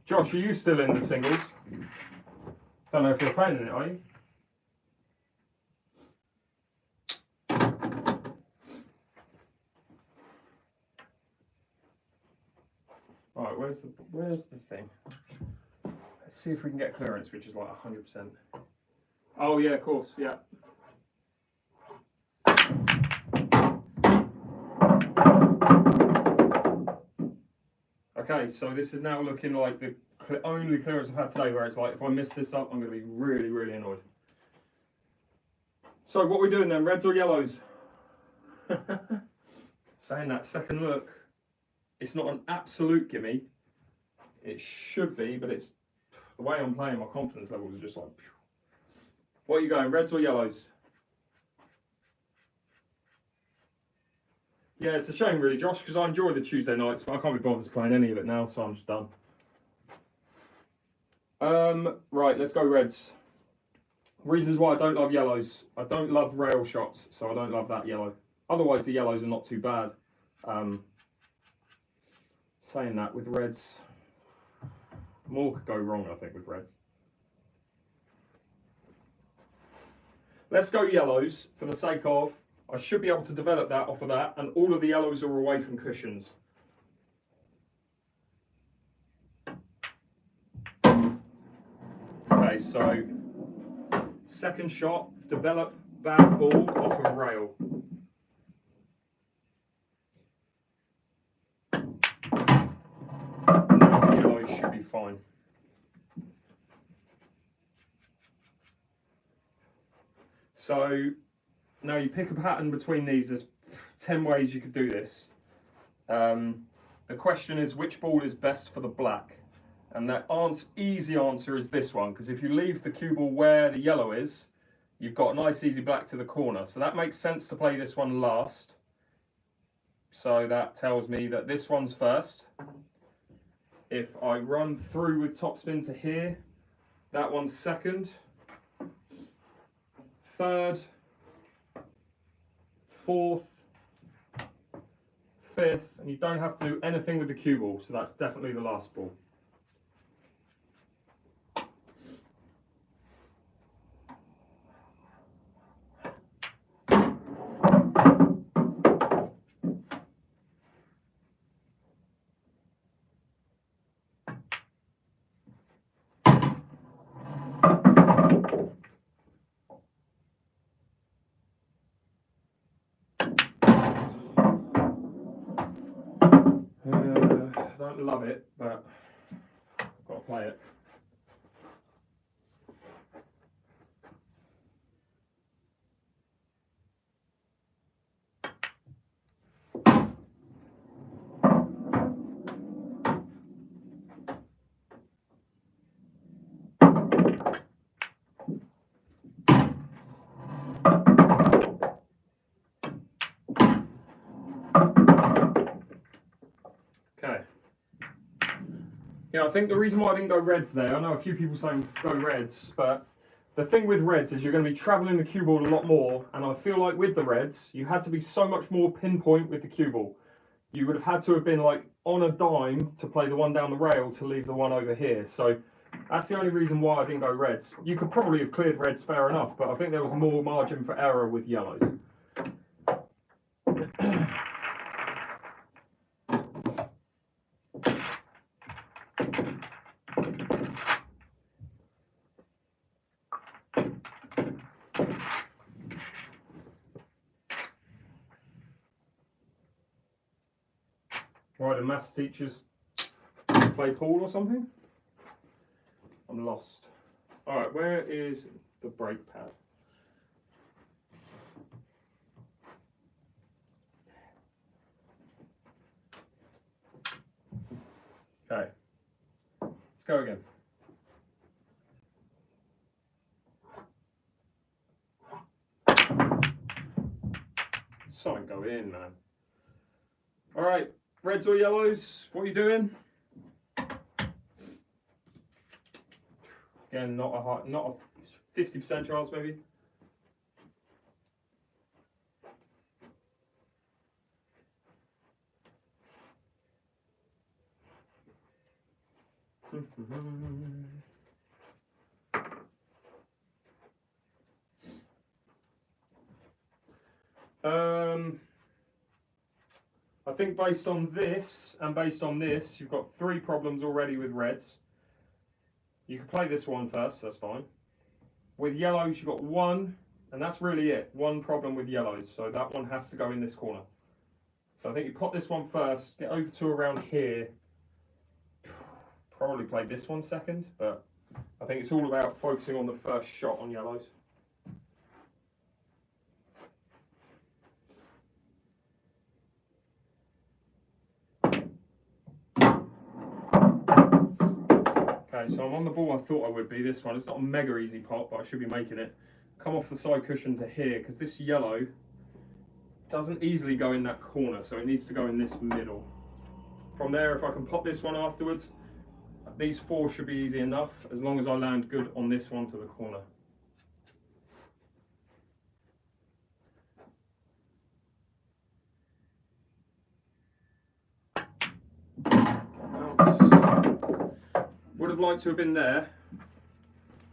Speaker 1: Josh, are you still in the singles? Don't know if you're playing in it, are you? Right, where's the thing? Let's see if we can get clearance, which is like 100%. Oh yeah, of course, yeah. Okay, so this is now looking like the only clearance I've had today where it's like, if I miss this up, I'm going to be really, really annoyed. So what are we doing then, reds or yellows? Saying that, second look, it's not an absolute gimme. It should be, but it's the way I'm playing, my confidence levels are just like, phew. What are you going, reds or yellows? Yeah, it's a shame really, Josh, because I enjoy the Tuesday nights, but I can't be bothered playing any of it now, so I'm just done. Right, let's go reds. Reasons why I don't love yellows. I don't love rail shots, so I don't love that yellow. Otherwise, the yellows are not too bad. Saying that, with reds, more could go wrong, I think, with reds. Let's go yellows for the sake of, I should be able to develop that off of that, and all of the yellows are away from cushions. Okay, so second shot, develop bad ball off of rail. Now the yellows should be fine. So now you pick a pattern between these. There's 10 ways you could do this. The question is, which ball is best for the black? And that easy answer is this one, because if you leave the cue ball where the yellow is, you've got a nice easy black to the corner. So that makes sense to play this one last. So that tells me that this one's first. If I run through with topspin to here, that one's second, third, fourth, fifth, and you don't have to do anything with the cue ball, so that's definitely the last ball. I don't love it, but I've got to play it. Okay. Yeah, I think the reason why I didn't go reds there, I know a few people saying go reds, but the thing with reds is you're going to be travelling the cue ball a lot more, and I feel like with the reds, you had to be so much more pinpoint with the cue ball. You would have had to have been like on a dime to play the one down the rail to leave the one over here. So that's the only reason why I didn't go reds. You could probably have cleared reds fair enough, but I think there was more margin for error with yellows. Right, the maths teachers play pool or something? I'm lost. Alright, where is the brake pad? Okay, let's go again. Something go in, man. Alright, reds or yellows, what are you doing? Again, not a 50% chance maybe. I think based on this and based on this, you've got 3 problems already with reds. You can play this one first, that's fine. With yellows, you've got 1, and that's really it. 1 problem with yellows, so that one has to go in this corner. So I think you pop this one first, get over to around here. Probably play this one second, but I think it's all about focusing on the first shot on yellows. Okay, so I'm on the ball I thought I would be, this one. It's not a mega easy pot, but I should be making it. Come off the side cushion to here, because this yellow doesn't easily go in that corner, so it needs to go in this middle. From there, if I can pop this one afterwards, these 4 should be easy enough, as long as I land good on this one to the corner. Would have liked to have been there.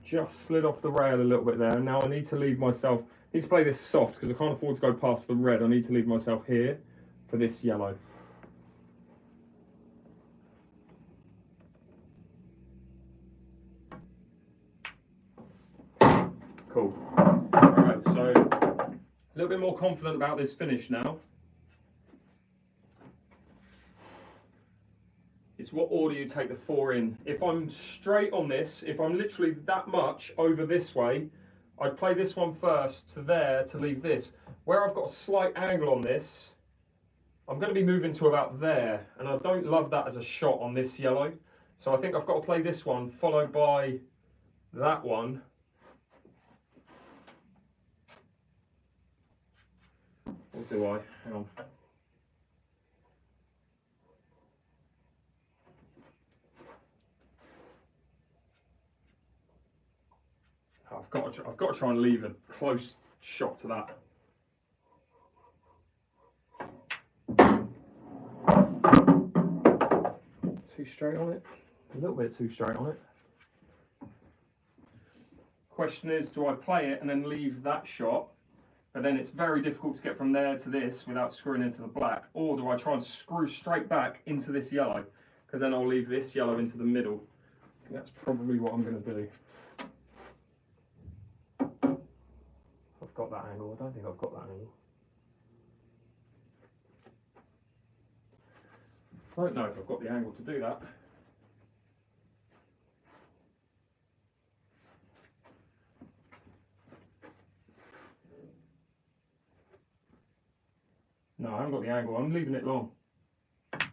Speaker 1: Just slid off the rail a little bit there. Now I need to leave myself, I need to play this soft because I can't afford to go past the red. I need to leave myself here for this yellow. Cool. Alright, so a little bit more confident about this finish now. It's what order you take the 4 in. If I'm straight on this, if I'm literally that much over this way, I'd play this one first to there to leave this. Where I've got a slight angle on this, I'm going to be moving to about there, and I don't love that as a shot on this yellow. So I think I've got to play this one followed by that one. Or do I? Hang on. I've got to try and leave a close shot to that. Too straight on it? A little bit too straight on it. Question is, do I play it and then leave that shot, but then it's very difficult to get from there to this without screwing into the black, or do I try and screw straight back into this yellow, because then I'll leave this yellow into the middle. I think that's probably what I'm going to do. I've got that angle. I don't think I've got that angle. I don't know if I've got the angle to do that. No, I haven't got the angle. I'm leaving it long. The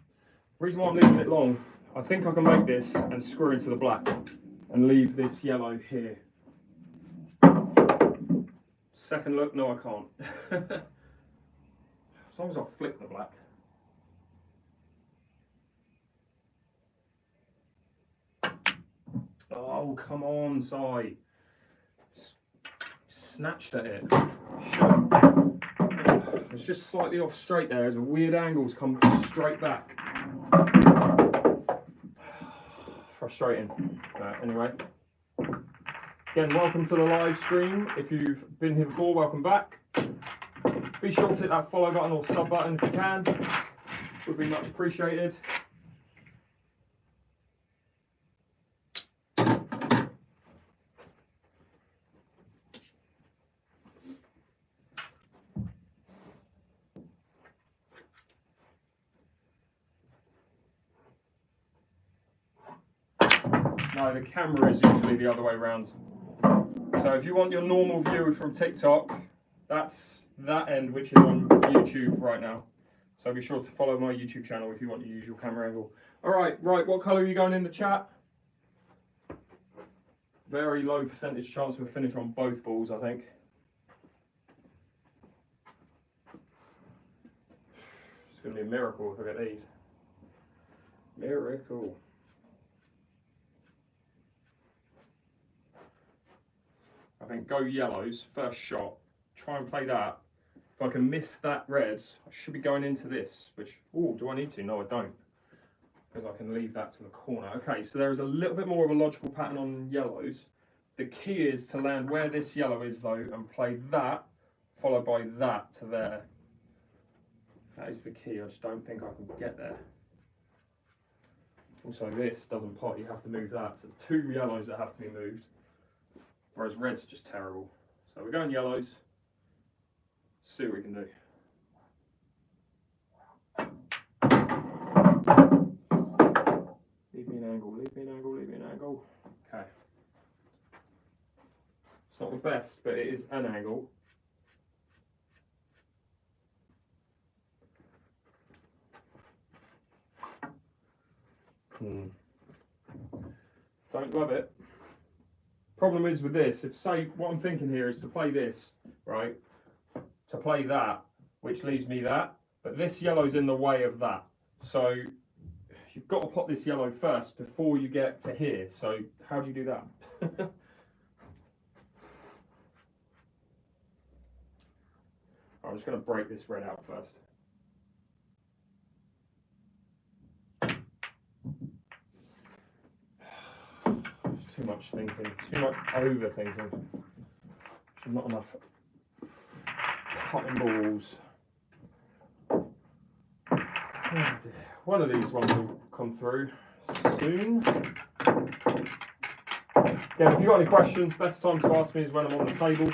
Speaker 1: reason why I'm leaving it long, I think I can make this and screw into the black and leave this yellow here. Second look, no I can't. As long as I flick the black. Oh, come on, Si. Snatched at it. Sure. It's just slightly off straight there. There's a weird angle to come straight back. Frustrating. Anyway. Again, welcome to the live stream. If you've been here before, welcome back. Be sure to hit that follow button or sub button if you can. Would be much appreciated. No, the camera is usually the other way around. So if you want your normal view from TikTok, that's that end, which is on YouTube right now. So be sure to follow my YouTube channel if you want your usual camera angle. All right, what colour are you going in the chat? Very low percentage chance of a finish on both balls, I think. It's going to be a miracle if I get these. Miracle. I think go yellows, first shot. Try and play that. If I can miss that red, I should be going into this, which, oh, do I need to? No, I don't. Because I can leave that to the corner. Okay, so there is a little bit more of a logical pattern on yellows. The key is to land where this yellow is, though, and play that, followed by that to there. That is the key. I just don't think I can get there. Also, this doesn't pot. You have to move that. So there's two yellows that have to be moved. Whereas red's just terrible. So we're going yellows. Let's see what we can do. Leave me an angle, leave me an angle, leave me an angle. Okay. It's not the best, but it is an angle. Don't love it. Problem is with this, if say what I'm thinking here is to play this, right? To play that, which leaves me that, but this yellow's in the way of that. So you've got to pot this yellow first before you get to here. So how do you do that? I'm just going to break this red out first. Too much thinking, too much overthinking. Not enough cutting balls. Oh dear. One of these ones will come through soon. Again, if you've got any questions, best time to ask me is when I'm on the table.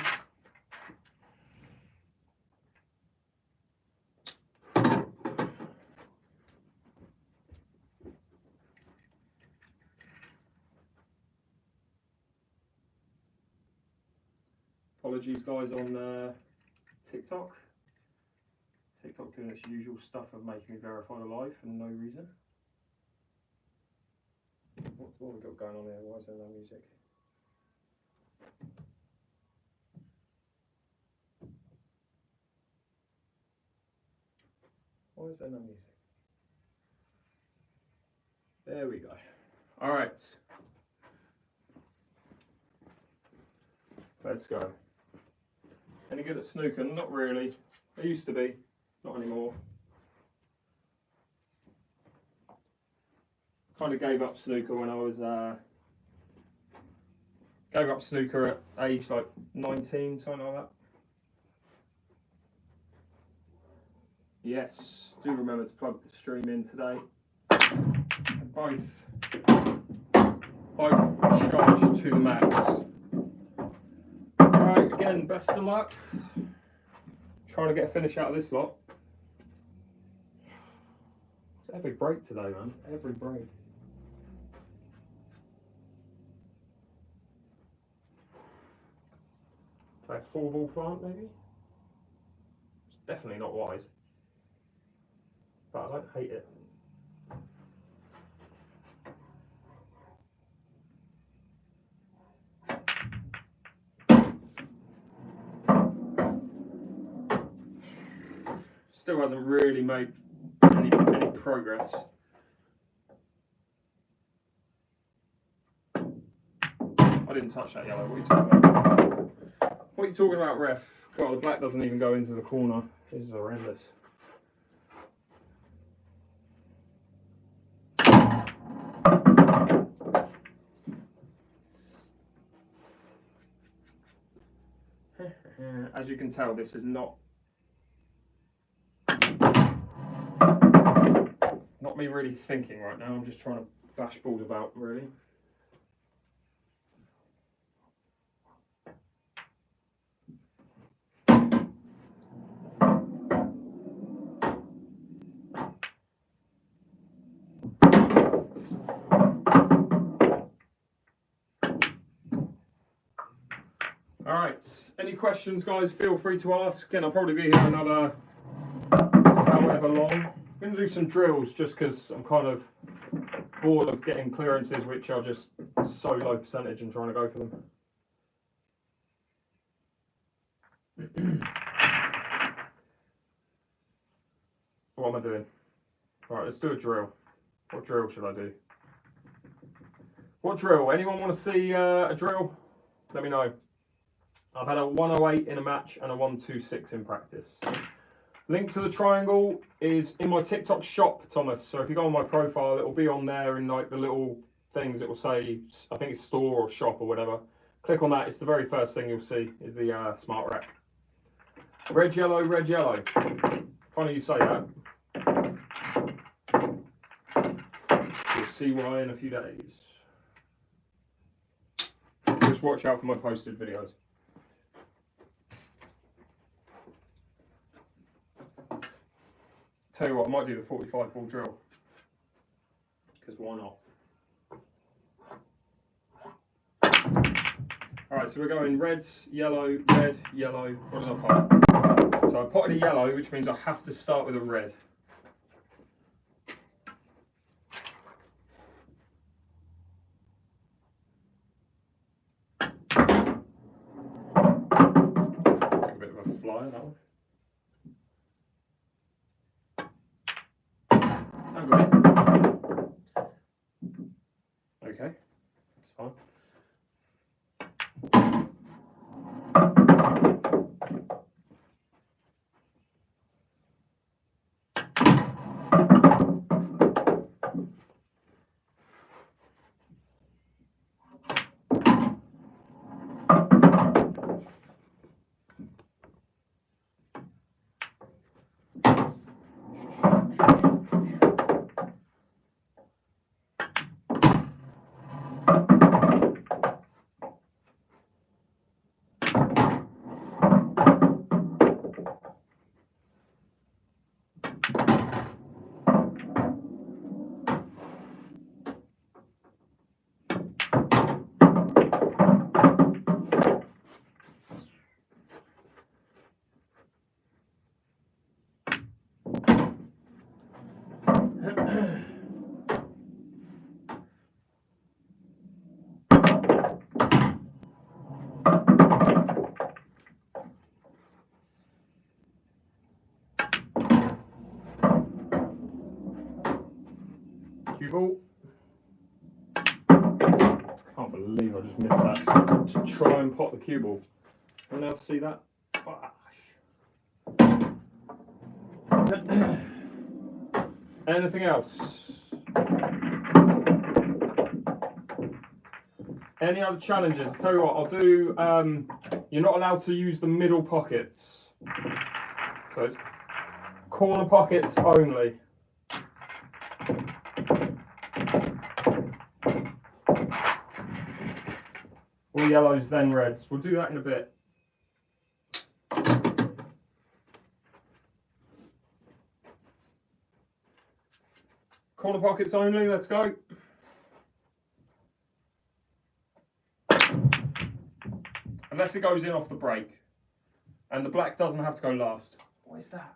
Speaker 1: Apologies guys on TikTok. TikTok doing its usual stuff of making me verified alive for no reason. What have we got going on here? Why is there no music? Why is there no music? There we go. All right. Let's go. Any good at snooker? Not really. I used to be, not anymore. Kind of gave up snooker when I was gave up snooker at age like 19, something like that. Yes, do remember to plug the stream in today. Both charged to the max. Alright, again, best of luck. Trying to get a finish out of this lot. It's every break today, man. Every break. Play a 4-ball plant, maybe? It's definitely not wise. But I don't hate it. Still hasn't really made any progress. I didn't touch that yellow. What are you talking about? What are you talking about, ref? God, the black doesn't even go into the corner. This is horrendous. As you can tell, this is not me really thinking right now. I'm just trying to bash balls about, really. Alright, any questions, guys? Feel free to ask. Again, I'll probably be here another however long. I'm going to do some drills just because I'm kind of bored of getting clearances which are just so low percentage and trying to go for them. What am I doing? Right, let's do a drill. What drill should I do? What drill? Anyone want to see a drill? Let me know. I've had a 108 in a match and a 126 in practice. Link to the triangle is in my TikTok shop, Thomas. So if you go on my profile, it will be on there in like the little things. It will say, I think it's store or shop or whatever. Click on that. It's the very first thing you'll see is the smart rack. Red, yellow, red, yellow. Funny you say that. You'll see why in a few days. Just watch out for my posted videos. Tell you what, I might do the 45 ball drill. Because why not? Alright, so we're going reds, yellow, red, yellow. What did I pot? So I potted a yellow, which means I have to start with a red. Take a bit of a flyer, that one. Okay, that's fine. Cue ball. Can't believe I just missed that to try and pot the cue ball. Anyone else see that? Anything else? Any other challenges? I'll tell you what, I'll do, you're not allowed to use the middle pockets. So it's corner pockets only. All yellows, then reds. We'll do that in a bit. Corner pockets only, let's go. Unless it goes in off the break. And the black doesn't have to go last. What is that?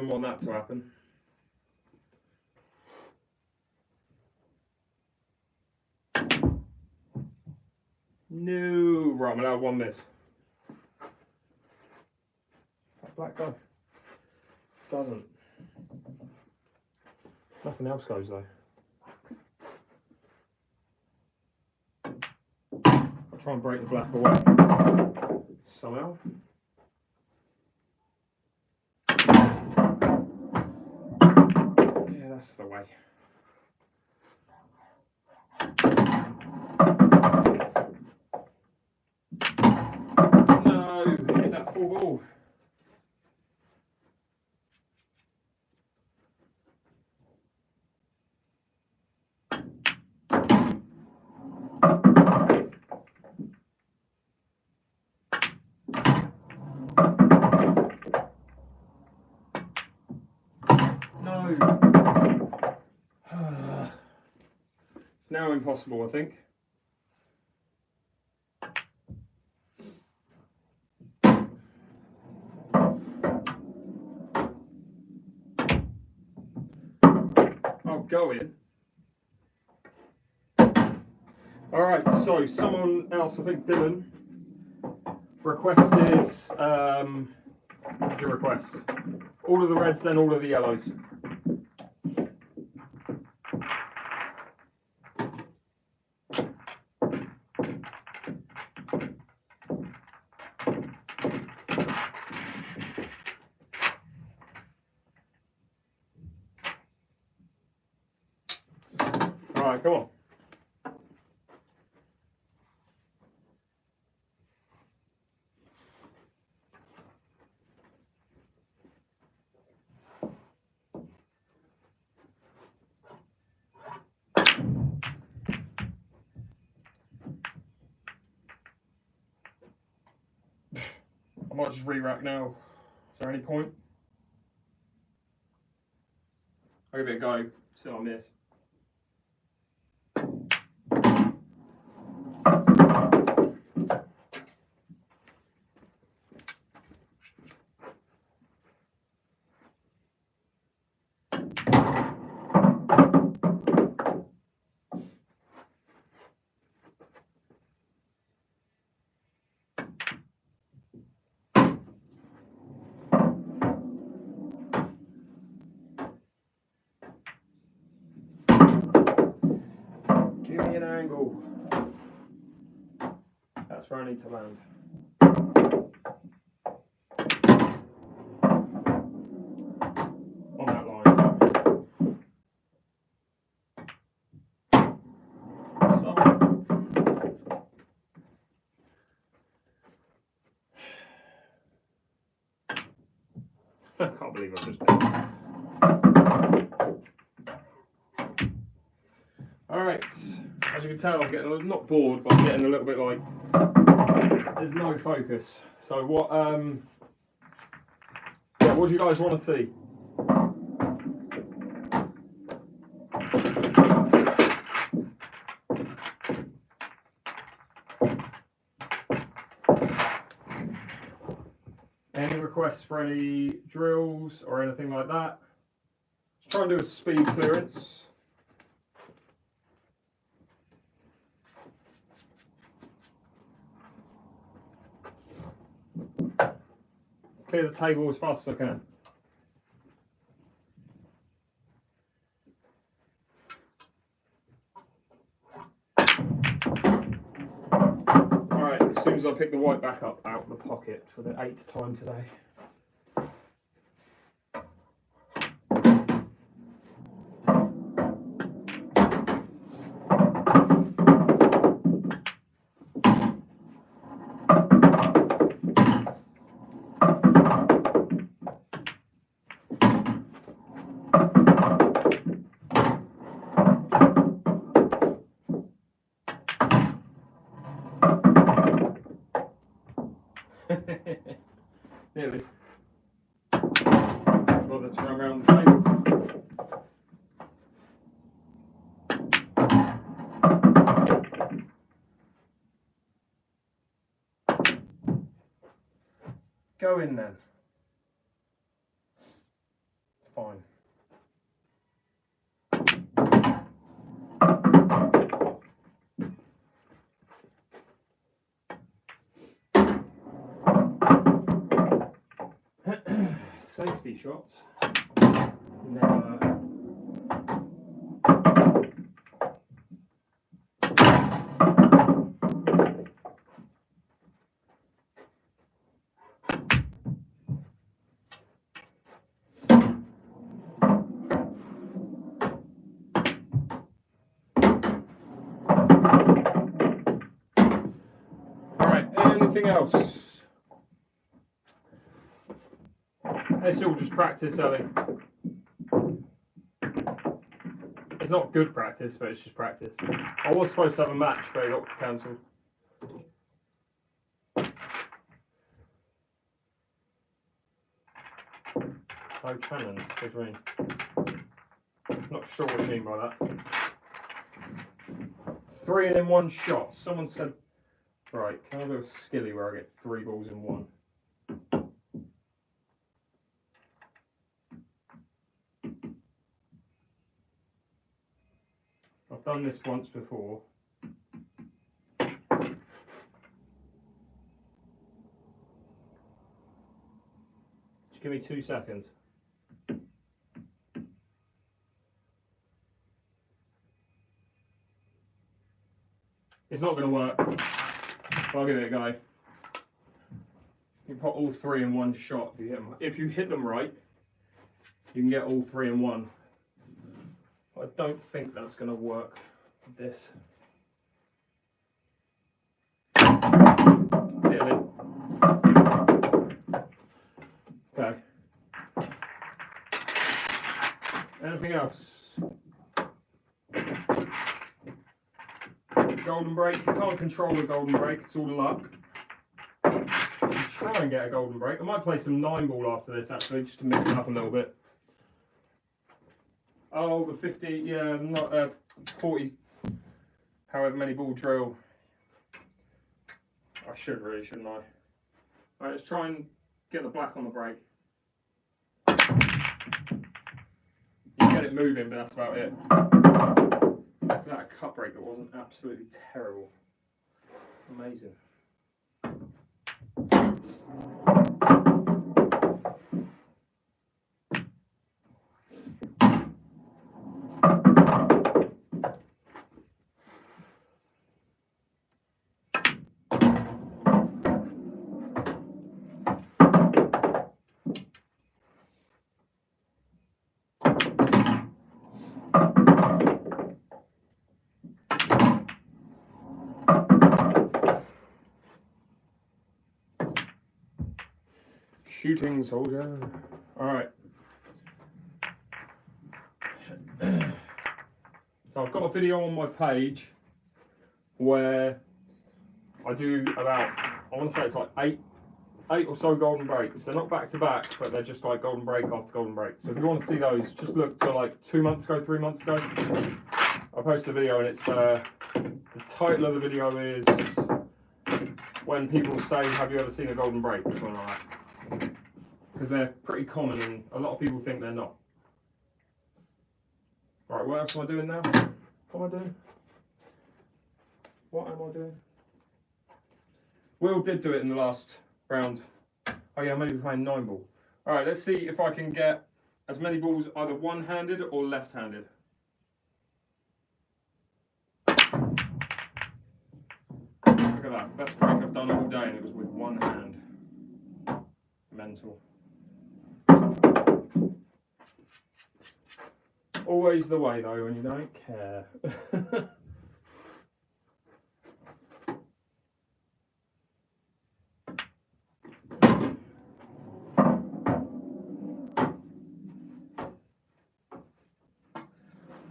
Speaker 1: wouldn't want that to happen. No, right, I'm allowed one miss. That black go? Doesn't. Nothing else goes though. I'll try and break the black away somehow. Yeah, that's the way. No, hit that full ball. It's now impossible, I think. I'll go in. Alright, so someone else, I think Dylan, requested, what did you request? All of the reds, then all of the yellows. Alright, come on. I might just re-rack now. Is there any point? I'll give it a go, still I miss. Give me an angle. That's where I need to land. On that line. Stop. I can't believe I just missed. Alright, as you can tell, I'm getting a little, not bored, but I'm getting a little bit like, there's no focus. So what, yeah, what do you guys want to see? Any requests for any drills or anything like that? Let's try and do a speed clearance. Clear the table as fast as I can. Alright, as soon as I pick the white back up out of the pocket for the 8th time today. Nearly. Well, let's run around the table. Go in then. tee shots. Never. Anything else? It's all just practice, Ellie. It's not good practice, but it's just practice. I was supposed to have a match, but it got cancelled. No cannons, what do you mean? Not sure what you mean by that. 3 and in 1 shot. Someone said, right, can I do a skilly where I get 3 balls in 1? I've done this once before. Just give me 2 seconds. It's not going to work. I'll give it a go. You put all 3 in 1 shot. If you hit them right, you can get all 3 in 1. I don't think that's going to work with this. Nearly. Okay. Anything else? Golden break. You can't control a golden break. It's all luck. Try and get a golden break. I might play some 9-ball after this actually, just to mix it up a little bit. Oh, the 50, yeah, not 40, however many ball drill. I should really, shouldn't I? Alright, let's try and get the black on the break. You can get it moving, but that's about it. That cut break that wasn't absolutely terrible. Amazing. Shooting soldier. Alright. So I've got a video on my page where I do about, I want to say it's like eight or so golden breaks. They're not back to back, but they're just like golden break after golden break. So if you want to see those, just look to like 2 months ago, 3 months ago. I posted a video and it's, the title of the video is when people say, have you ever seen a golden break? Or something like that. Because they're pretty common and a lot of people think they're not. Right, what else am I doing now? What am I doing? What am I doing? Will did do it in the last round. Oh yeah, I'm only playing 9-ball. Alright, let's see if I can get as many balls either one-handed or left-handed. Look at that, best break I've done all day and it was with one hand. Mental. Always the way though when you don't care.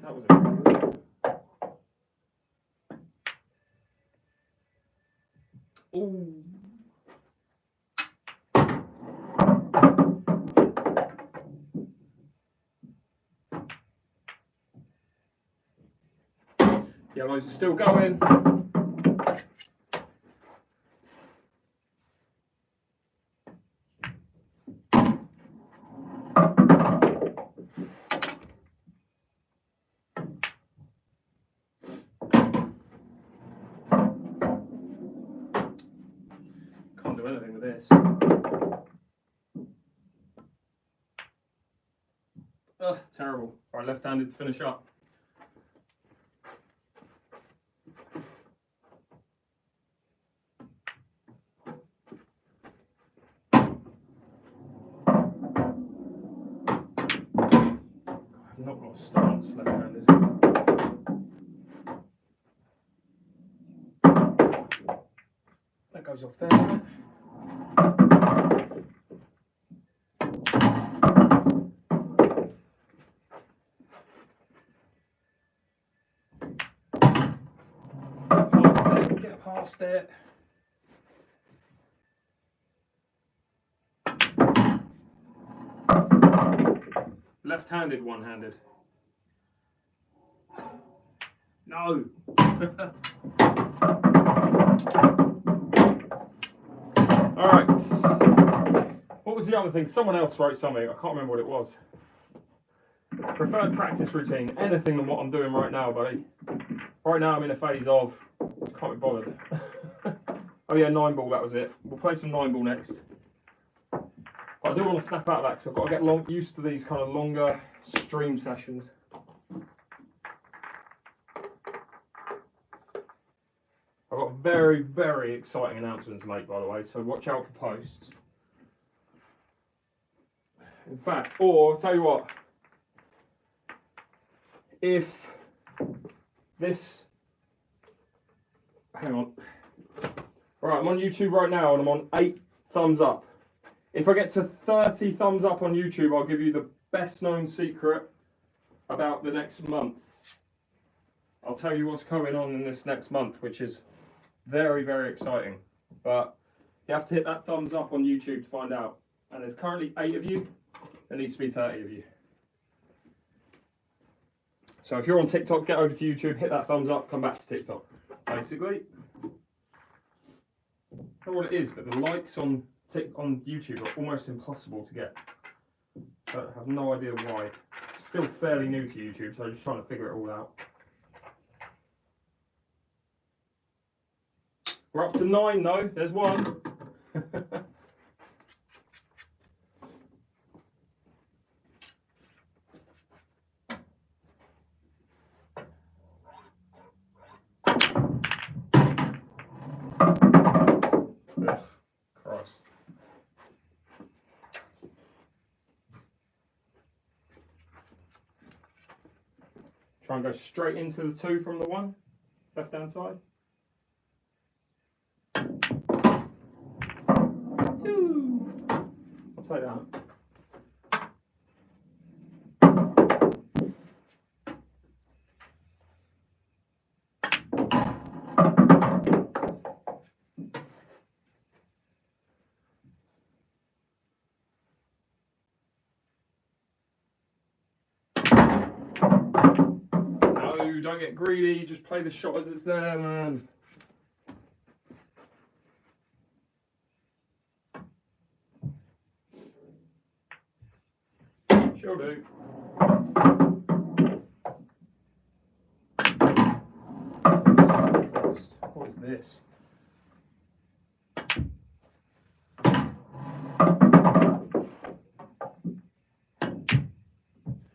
Speaker 1: That was a good. Ooh. Yellows are still going. Can't do anything with this. Terrible. All right, left-handed to finish up. I've not got a stance left-handed. That goes off there. Get past it. Left-handed, one-handed. No. All right. What was the other thing? Someone else wrote something. I can't remember what it was. Preferred practice routine. Anything than what I'm doing right now, buddy. Right now I'm in a phase of can't be bothered. Oh yeah, 9-ball. That was it. We'll play some 9-ball next. But I do want to snap out of that because I've got to get used to these kind of longer stream sessions. I've got very, very exciting announcements to make, by the way, so watch out for posts. In fact, or I'll tell you what, if this, hang on, right, I'm on YouTube right now and I'm on 8 thumbs up. If I get to 30 thumbs up on YouTube, I'll give you the best known secret about the next month. I'll tell you what's going on in this next month, which is very, very exciting. But you have to hit that thumbs up on YouTube to find out. And there's currently 8 of you. There needs to be 30 of you. So if you're on TikTok, get over to YouTube, hit that thumbs up, come back to TikTok. Basically, I don't know what it is, but the likes on YouTube are almost impossible to get. I have no idea why. Still fairly new to YouTube, so I'm just trying to figure it all out. We're up to 9 though, there's 1. Ugh, Christ. Try and go straight into the 2 from the 1, left hand side. I'll take that. No, don't get greedy, just play the shot as it's there, man. Sure do. What is this?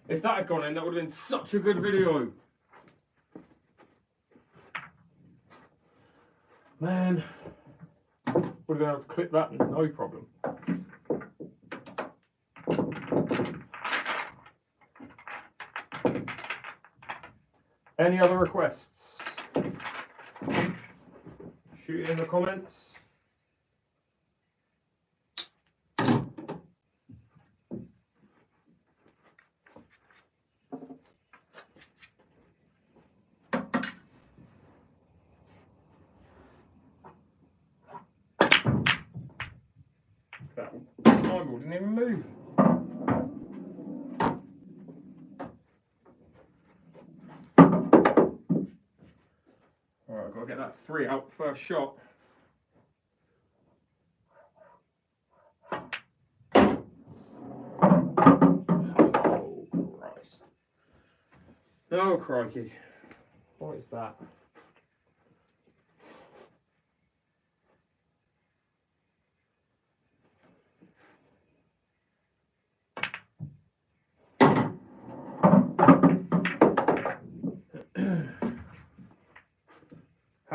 Speaker 1: If that had gone in, that would have been such a good video. Man, would have been able to clip that no problem. Any other requests? Shoot it in the comments. That 9-ball didn't even move. Alright, I've got to get that 3 out first shot. Oh, Christ. Oh, crikey. What is that?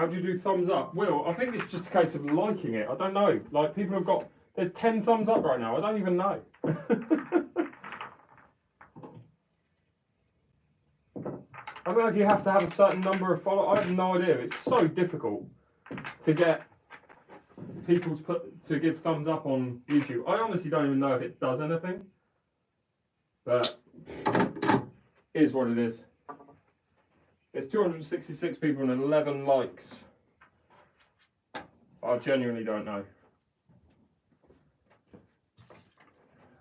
Speaker 1: do you do thumbs up? Will, I think it's just a case of liking it. I don't know. Like, people have got, there's 10 thumbs up right now. I don't even know. I don't know if you have to have a certain number of followers. I have no idea. It's so difficult to get people to give thumbs up on YouTube. I honestly don't even know if it does anything. But it is what it is. It's 266 people and 11 likes. I genuinely don't know.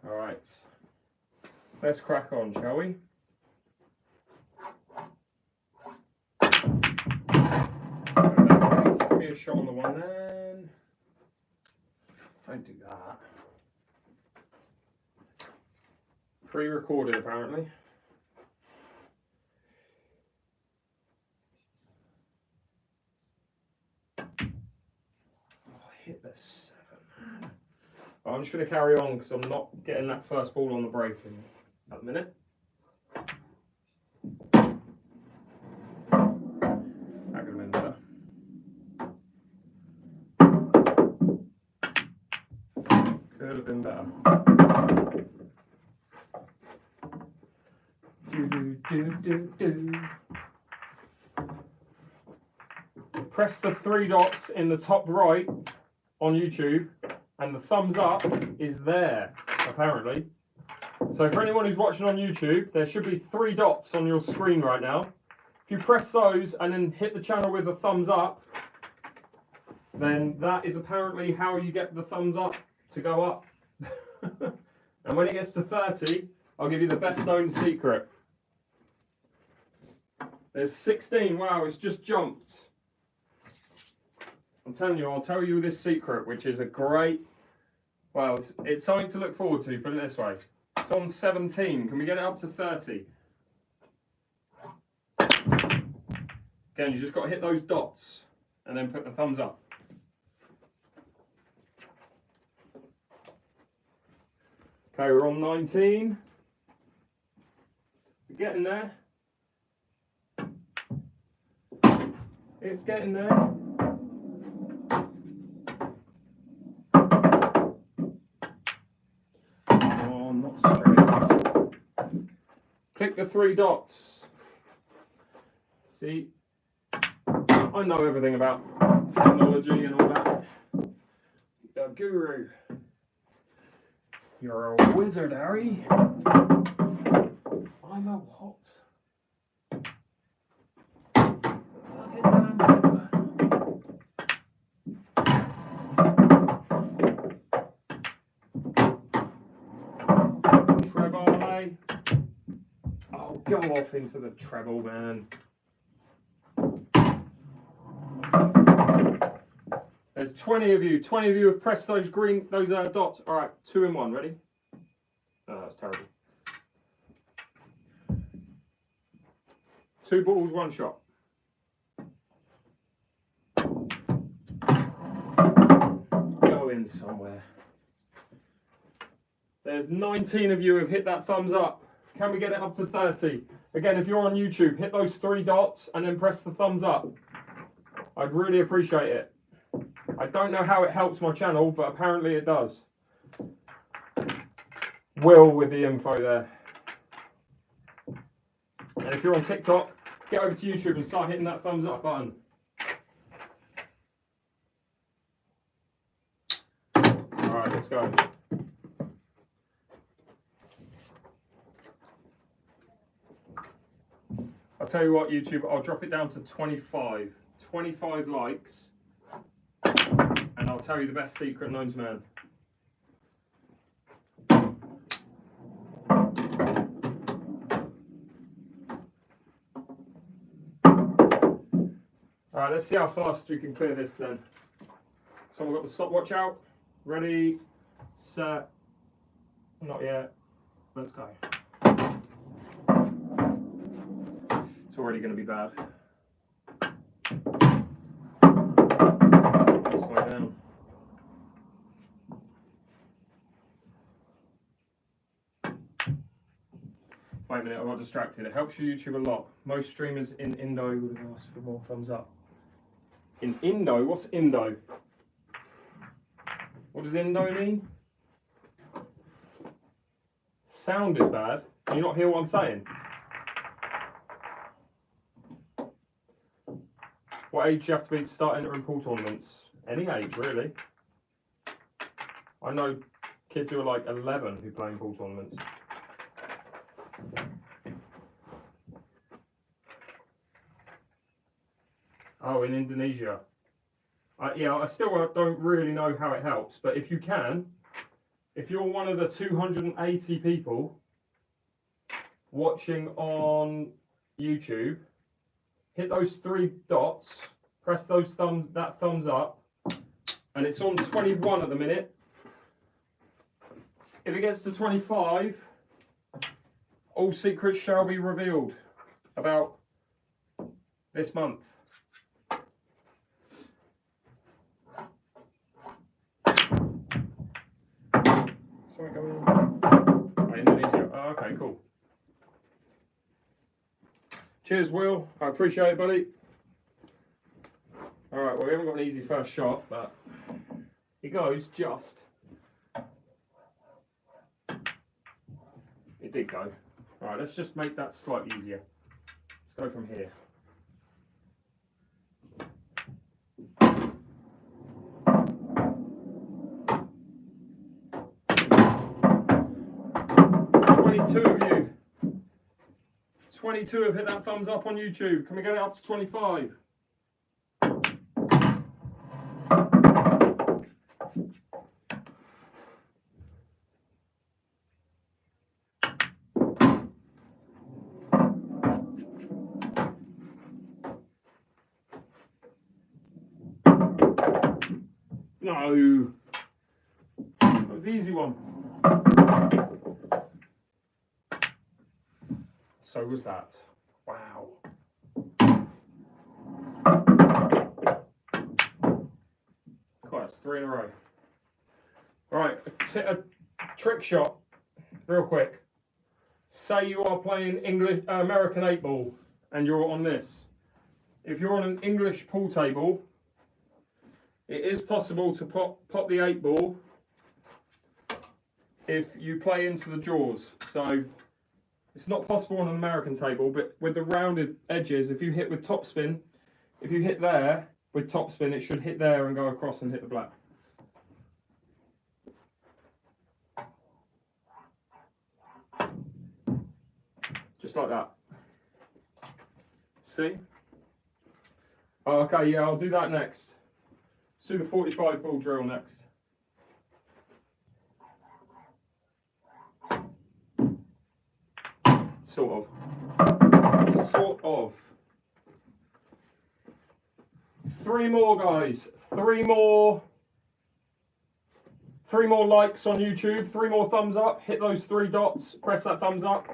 Speaker 1: Alright. Let's crack on, shall we? Give me a shot on the one then. Don't do that. Pre-recorded apparently. Hit the 7. I'm just going to carry on because I'm not getting that first ball on the break in a minute. That could have been better. Could have been better. Do. Press the 3 dots in the top right on YouTube, and the thumbs up is there, apparently. So for anyone who's watching on YouTube, there should be 3 dots on your screen right now. If you press those and then hit the channel with a thumbs up, then that is apparently how you get the thumbs up to go up. And when it gets to 30, I'll give you the best known secret. There's 16, wow, it's just jumped. I'm telling you, I'll tell you this secret, which is a great, well, it's something to look forward to, put it this way. It's on 17, can we get it up to 30? Again, you just got to hit those dots and then put the thumbs up. Okay, we're on 19. We're getting there. It's getting there. Oh, not straight. Click the 3 dots. See, I know everything about technology and all that. The guru. You're a wizard, Harry. I'm a what? Treble. Oh, go off into the treble, man. There's 20 of you. 20 of you have pressed those green, those dots. All right, 2 in 1. Ready? Oh, that's terrible. 2 balls, 1 shot. Go in somewhere. There's 19 of you who have hit that thumbs up. Can we get it up to 30? Again, if you're on YouTube, hit those 3 dots and then press the thumbs up. I'd really appreciate it. I don't know how it helps my channel, but apparently it does. Will with the info there. And if you're on TikTok, get over to YouTube and start hitting that thumbs up button. Alright, let's go. I'll tell you what, YouTube, I'll drop it down to 25. 25 likes. And I'll tell you the best secret known to man. Alright, let's see how fast we can clear this then. Someone got the stopwatch out. Ready, set, not yet. Let's go. It's already going to be bad. Slow down. Wait a minute, I got distracted. It helps your YouTube a lot. Most streamers in Indo would have asked for more thumbs up. In Indo, what's Indo? What does Indo mean? Sound is bad. Can you not hear what I'm saying? What age do you have to be to start entering pool tournaments? Any age, really. I know kids who are like 11 who play in pool tournaments. Oh, in Indonesia. Yeah, I still don't really know how it helps, but if you can, if you're one of the 280 people watching on YouTube, hit those 3 dots, press that thumbs up, and it's on 21 at the minute. If it gets to 25, all secrets shall be revealed about this month. Something going on? Oh, Indonesia. Oh, okay, cool. Cheers, Will. I appreciate it, buddy. All right, well, we haven't got an easy first shot, but it goes just. It did go. All right, let's just make that slightly easier. Let's go from here. Of you. 22 have hit that thumbs up on YouTube. Can we get it up to 25? No. That was the easy one. So was that. Wow. Cool, that's 3 in a row. Right, a trick shot, real quick. Say you are playing American 8 ball and you're on this. If you're on an English pool table, it is possible to pop the 8 ball if you play into the jaws. So it's not possible on an American table, but with the rounded edges, if you hit with topspin, if you hit there with topspin, it should hit there and go across and hit the black. Just like that. See? Oh, okay, yeah, I'll do that next. Let's do the 45 ball drill next. Sort of. 3 more, guys. 3 more likes on YouTube. 3 more thumbs up. Hit those 3 dots. Press that thumbs up.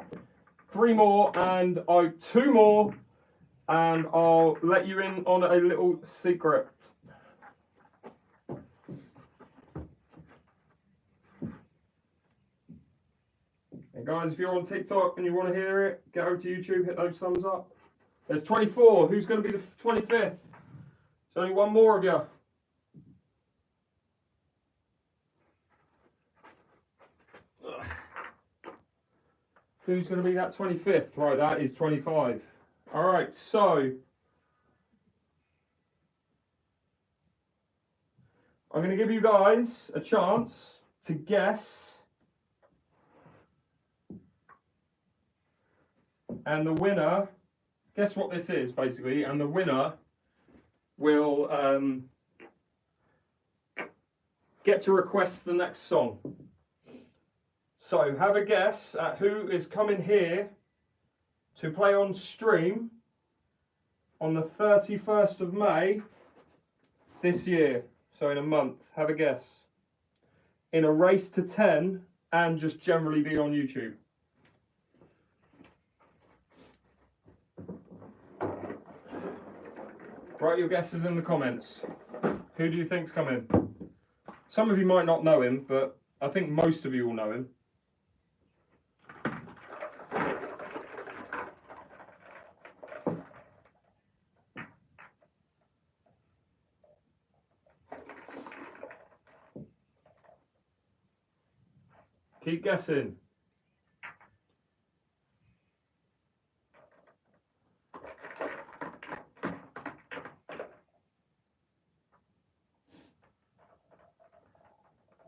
Speaker 1: 3 more and 2 more, and I'll let you in on a little secret. And guys, if you're on TikTok and you want to hear it, get over to YouTube, hit those thumbs up. There's 24. Who's going to be the 25th? There's only 1 more of you. Ugh. Who's going to be that 25th? Right, that is 25. All right, so I'm going to give you guys a chance to guess. And the winner, guess what this is, basically, and the winner will get to request the next song. So have a guess at who is coming here to play on stream on the 31st of May this year. So in a month, have a guess. In a race to 10 and just generally be on YouTube. Write your guesses in the comments. Who do you think's coming? Some of you might not know him, but I think most of you will know him. Keep guessing.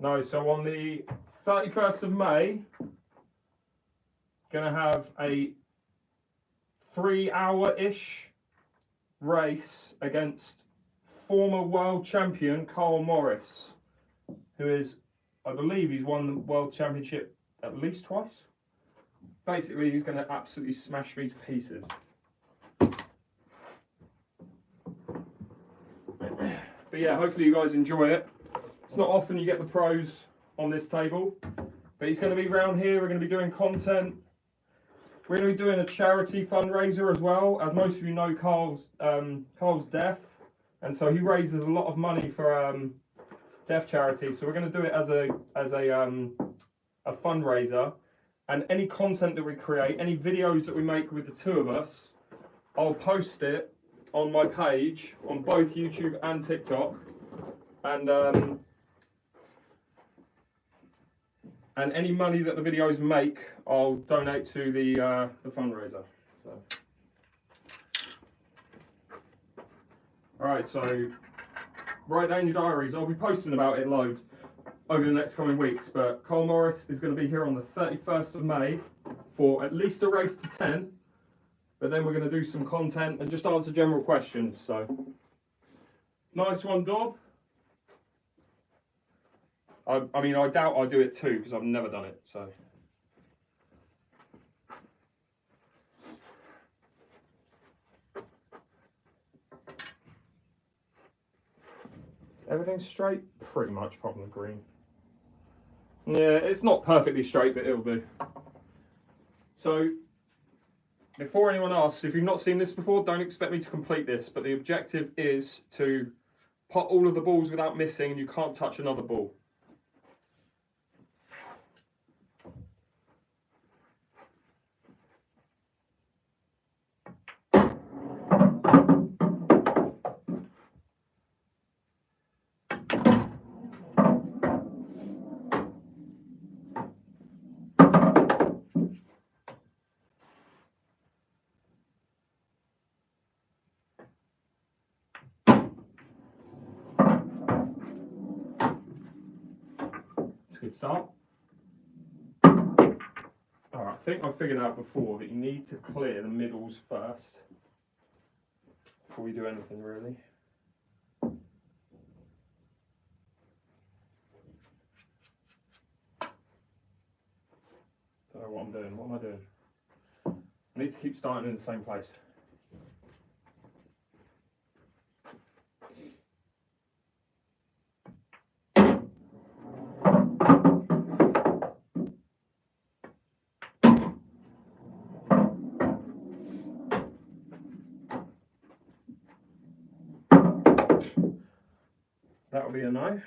Speaker 1: No, so on the 31st of May, gonna have a 3-hour-ish race against former world champion Carl Morris, who is, I believe he's won the world championship at least twice. Basically, he's gonna absolutely smash me to pieces. But yeah, hopefully you guys enjoy it. It's not often you get the pros on this table, but he's going to be around here. We're going to be doing content. We're going to be doing a charity fundraiser as well. As most of you know, Carl's deaf, and so he raises a lot of money for deaf charities. So we're going to do it as a fundraiser, and any content that we create, any videos that we make with the two of us, I'll post it on my page on both YouTube and TikTok, and any money that the videos make, I'll donate to the fundraiser. So, all right. So, write down your diaries. I'll be posting about it loads over the next coming weeks. But Carl Morris is going to be here on the 31st of May for at least a race to 10. But then we're going to do some content and just answer general questions. So, nice one, Dob. I mean, I doubt I do it too because I've never done it. So, everything's straight, pretty much, apart from the green. Yeah, it's not perfectly straight, but it'll do. So, before anyone asks, if you've not seen this before, don't expect me to complete this. But the objective is to pot all of the balls without missing, and you can't touch another ball. That's a good start. Alright, I think I figured out before that you need to clear the middles first before you do anything really. Don't know what I'm doing. What am I doing? I need to keep starting in the same place. That'll be a no.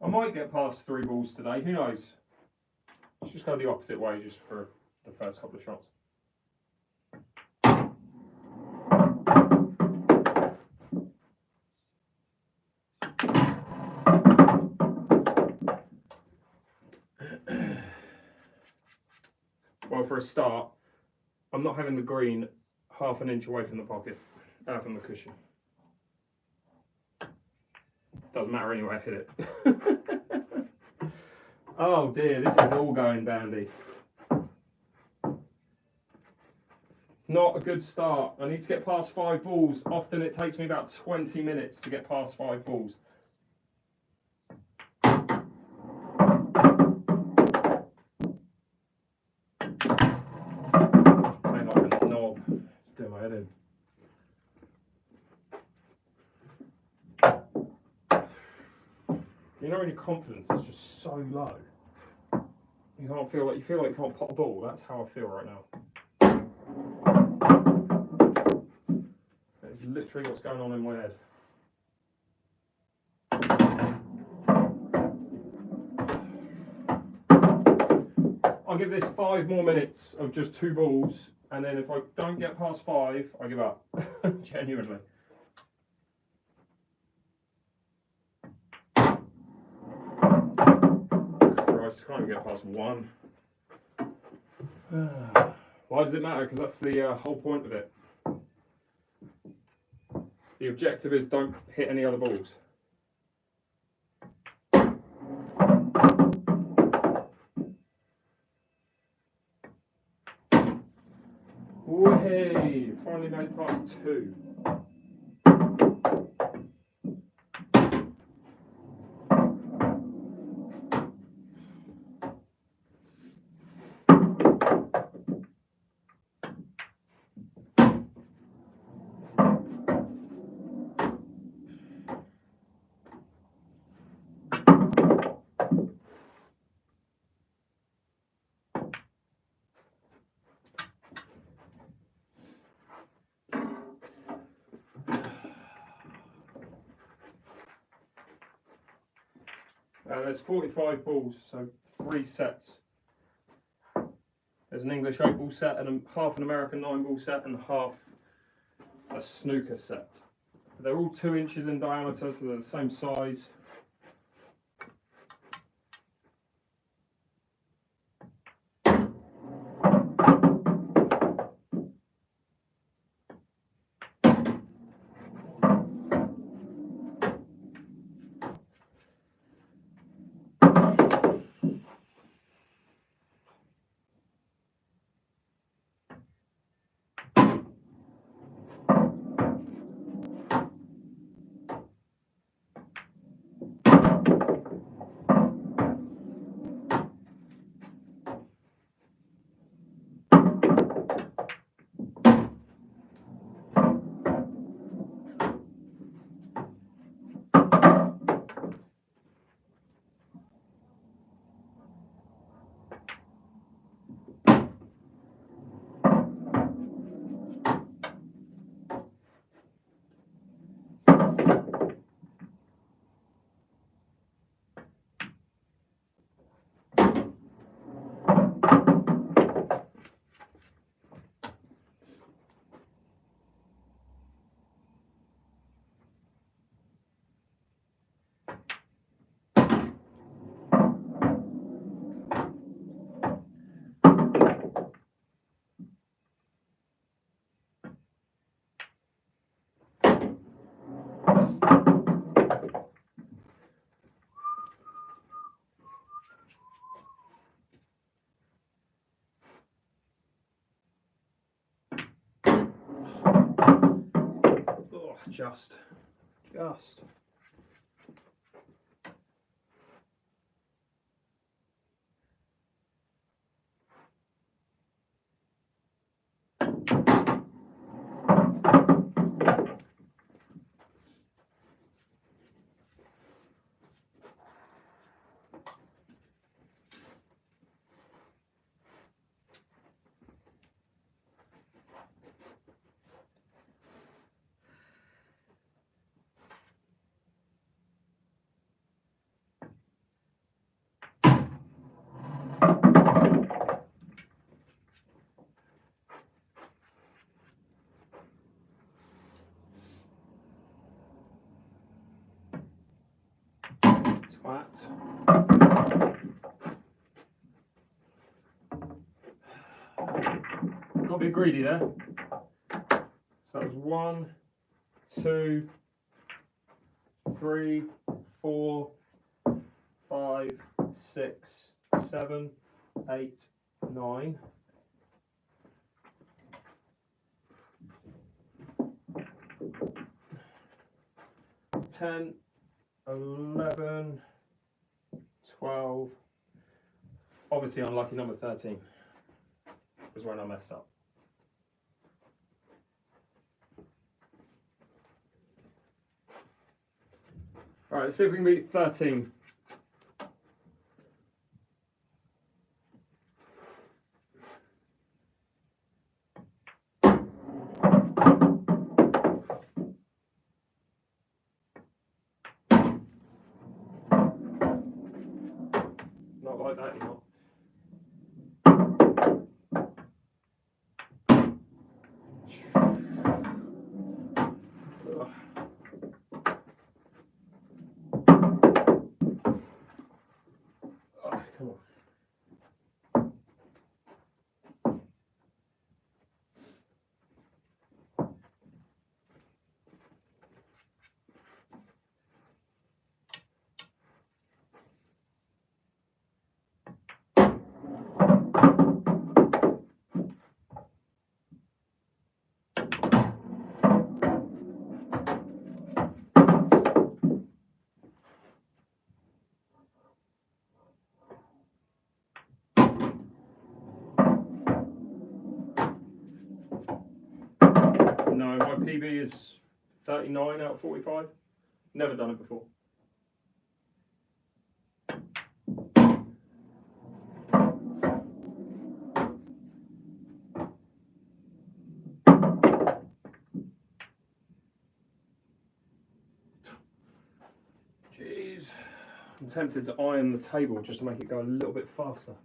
Speaker 1: I might get past 3 balls today, who knows? Let's just go the opposite way just for the first couple of shots. Well, for a start, I'm not having the green half an inch away from the pocket, from the cushion. Doesn't matter anyway, I hit it. Oh dear, this is all going dandy. Not a good start. I need to get past 5 balls. Often it takes me about 20 minutes to get past 5 balls. Playing like a knob. It's doing my head in. You know when your confidence is just so low, you feel like you can't pot a ball. That's how I feel right now. That's literally what's going on in my head. I'll give this 5 more minutes of just 2 balls, and then if I don't get past 5, I give up. Genuinely. Christ, I can't even get past one. Why does it matter? Because that's the whole point of it. The objective is don't hit any other balls. Way, finally made past two. There's 45 balls, so 3 sets. There's an English 8-ball set, and half an American 9-ball set, and half a snooker set. They're all 2 inches in diameter, so they're the same size. Just. Twat. Got to be greedy there. So that was 1, 2, 3, 4, 5, 6, 7, 8, 9. Ten, 11, 12. Obviously unlucky number 13 was when I messed up. All right, let's see if we can beat 13. Not like that anymore. Come on. No, my PB is 39 out of 45. Never done it before. Jeez. I'm tempted to iron the table just to make it go a little bit faster.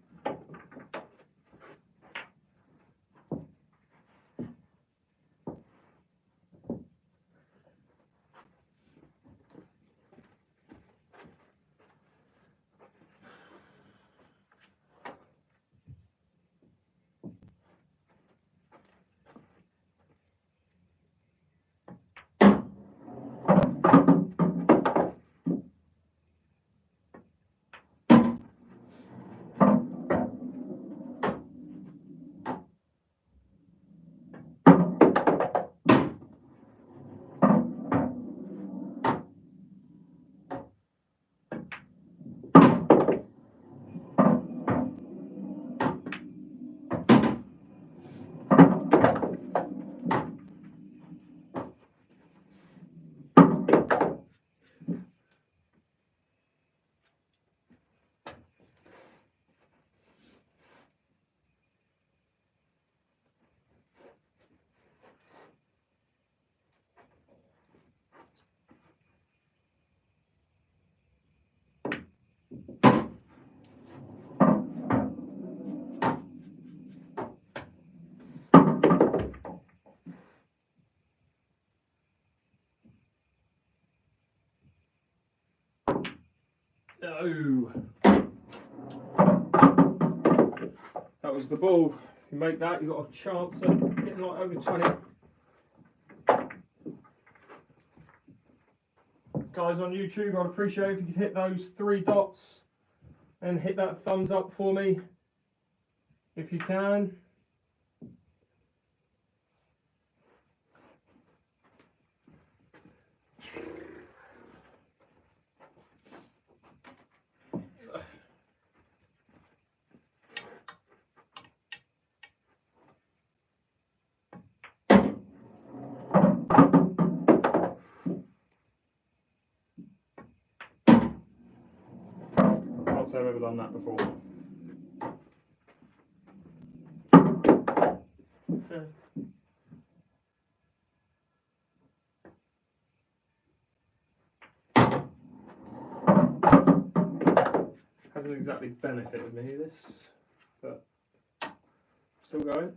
Speaker 1: No. That was the ball. If you make that, you've got a chance of getting like over 20. Guys on YouTube, I'd appreciate if you could hit those 3 dots and hit that thumbs up for me if you can. Can't say I've ever done that before. Okay. Hasn't exactly benefited me, this, but still going.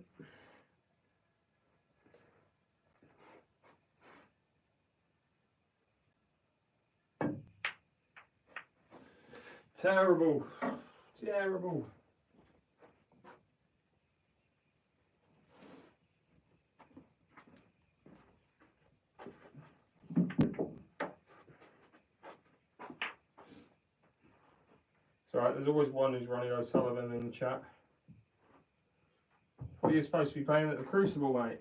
Speaker 1: Terrible. Terrible. It's alright, there's always one who's running O'Sullivan in the chat. Thought you were supposed to be playing at the Crucible, mate.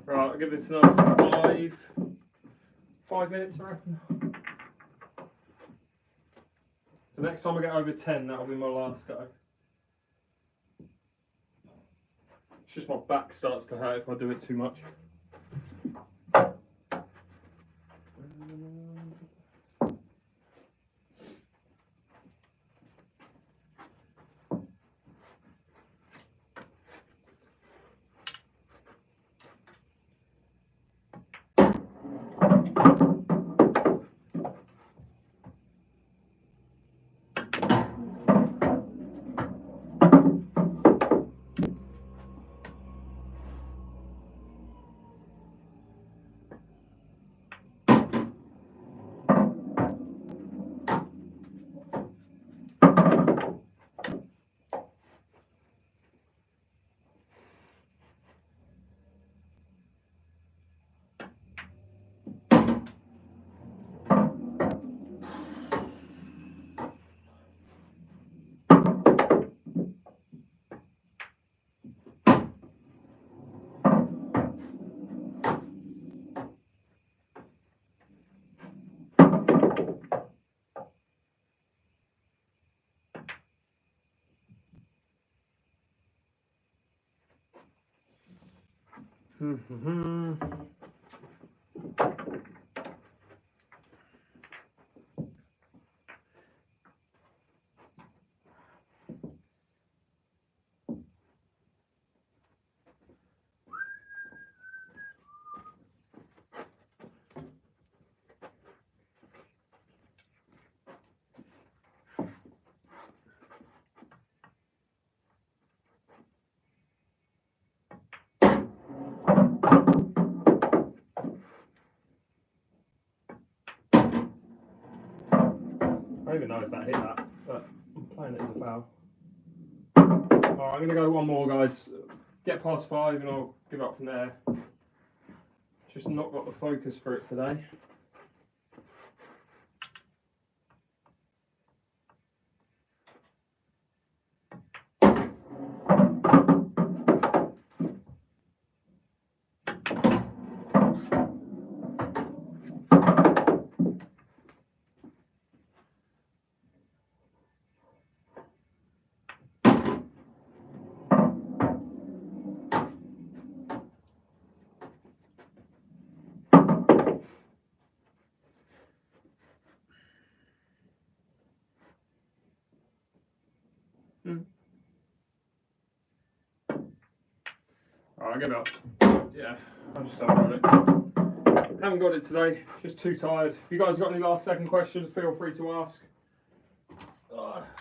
Speaker 1: Right, I'll give this another 5 minutes, I reckon. The next time I get over 10, that'll be my last go. It's just my back starts to hurt if I do it too much. I don't even know if that hit that, but I'm playing it as a foul. Alright, I'm going to go one more, guys. Get past 5 and I'll give up from there. Just not got the focus for it today. Alright, I'll give it up. Yeah, I just haven't got it. Haven't got it today, just too tired. If you guys got any last second questions, feel free to ask.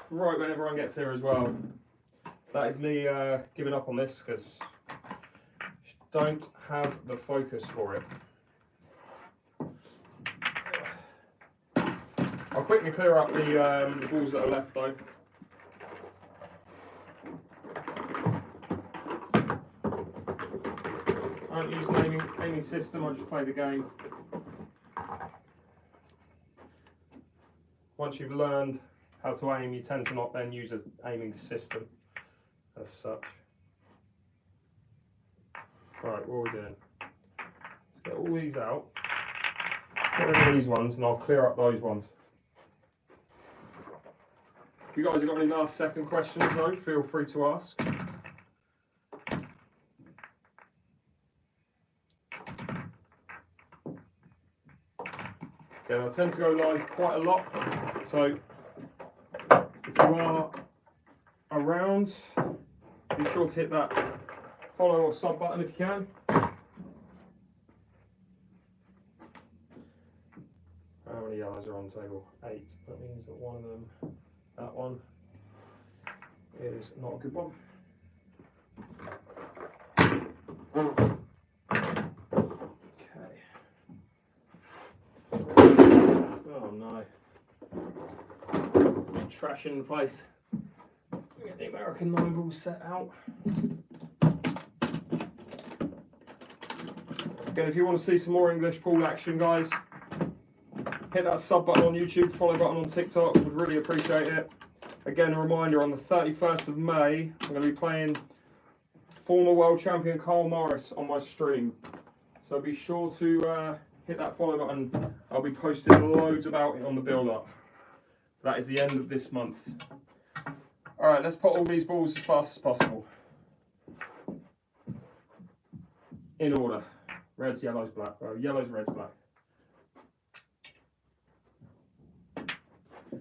Speaker 1: Right when everyone gets here as well. That is me giving up on this because I don't have the focus for it. I'll quickly clear up the balls that are left though. I don't use an aiming system, I just play the game. Once you've learned how to aim, you tend to not then use an aiming system as such. Right, what are we doing? Let's get all these out. Get rid of these ones and I'll clear up those ones. If you guys have got any last second questions though, feel free to ask. Yeah, I tend to go live quite a lot, so if you are around, be sure to hit that follow or sub button if you can. How many yellows are on the table? 8. That means that one of them, that one, is not a good one. Oh no. Trash in the place. Get the American 9 balls set out. Again, if you want to see some more English pool action, guys, hit that sub button on YouTube, follow button on TikTok, would really appreciate it. Again, a reminder, on the 31st of May, I'm going to be playing former world champion Carl Morris on my stream. So be sure to hit that follow button. I'll be posting loads about it on the build-up. That is the end of this month. Alright, let's put all these balls as fast as possible. in order. Reds, yellows, black. Yellows, reds, black.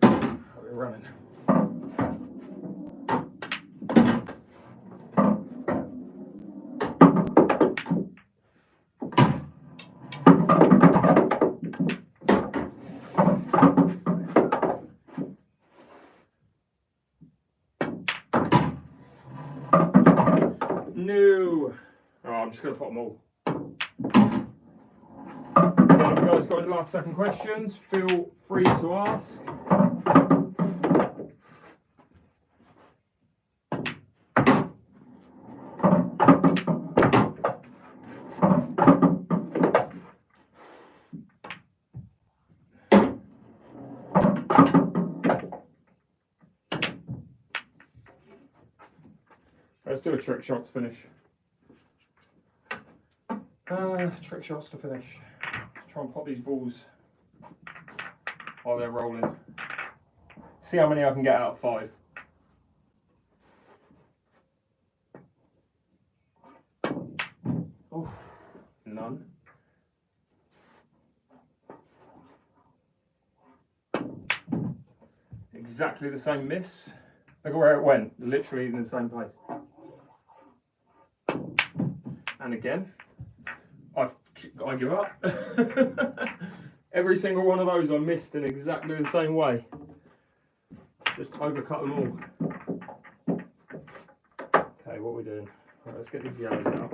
Speaker 1: We're running. No. Oh, I'm just going to pop them all. If you guys got any last second questions, feel free to ask. Let's do a trick shot to finish. Trick shots to finish. Let's try and pop these balls while they're rolling. See how many I can get out of 5. Oof, none. Exactly the same miss. Look at where it went, literally in the same place. And again, I give up. Every single one of those I missed in exactly the same way. Just overcut them all. Okay, what are we doing? Right, let's get these yellows out.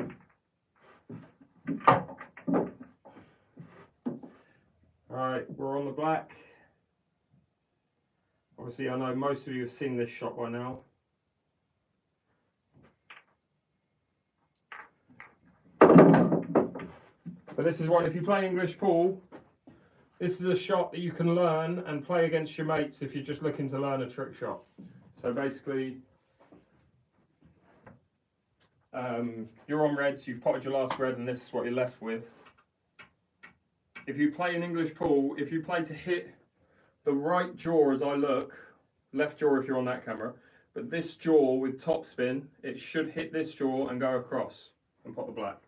Speaker 1: Alright, we're on the black. Obviously, I know most of you have seen this shot by now. But this is one, if you play English pool, this is a shot that you can learn and play against your mates if you're just looking to learn a trick shot. So basically, you're on reds, you've potted your last red, and this is what you're left with. If you play an English pool, if you play to hit the right jaw as I look, left jaw if you're on that camera, but this jaw with top spin, it should hit this jaw and go across and pot the black.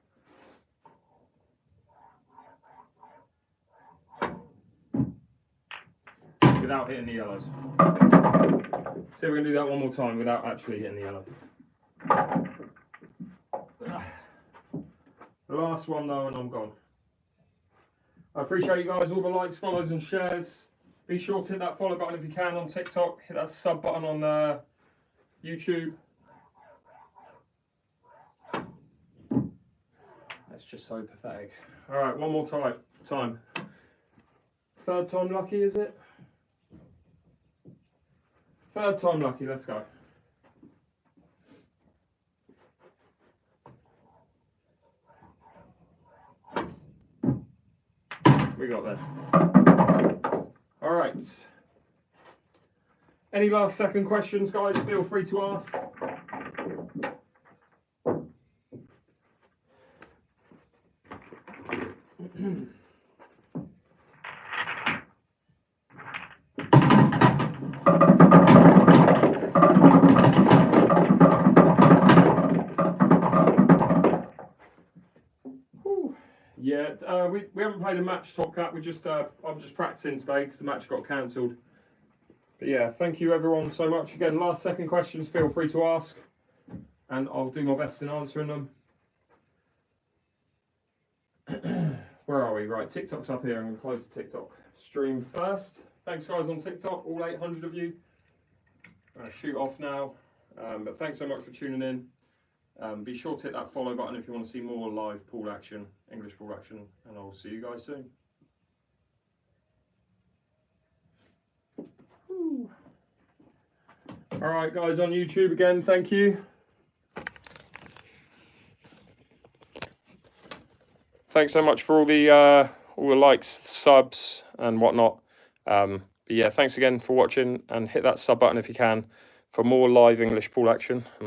Speaker 1: Without hitting the yellows. See if we can do that one more time without actually hitting the yellows. The last one though, and I'm gone. I appreciate you guys, all the likes, follows and shares. Be sure to hit that follow button if you can on TikTok. Hit that sub button on YouTube. That's just so pathetic. All right, one more time. Third time lucky, is it? Third time lucky, let's go. We got there. All right. Any last second questions, guys? Feel free to ask. Yeah, we haven't played a match, Top Cat. I'm just practicing today because the match got cancelled. But yeah, thank you everyone so much. Again, last second questions, feel free to ask, and I'll do my best in answering them. Where are we? Right, TikTok's up here. I'm going to close the TikTok stream first. Thanks guys on TikTok, all 800 of you. I'm going to shoot off now, but thanks so much for tuning in. Be sure to hit that follow button if you want to see more live pool action, English pool action, and I'll see you guys soon. All right, guys on YouTube again, thank you. Thanks so much for all the likes, subs, and whatnot. But yeah, thanks again for watching, and hit that sub button if you can for more live English pool action. And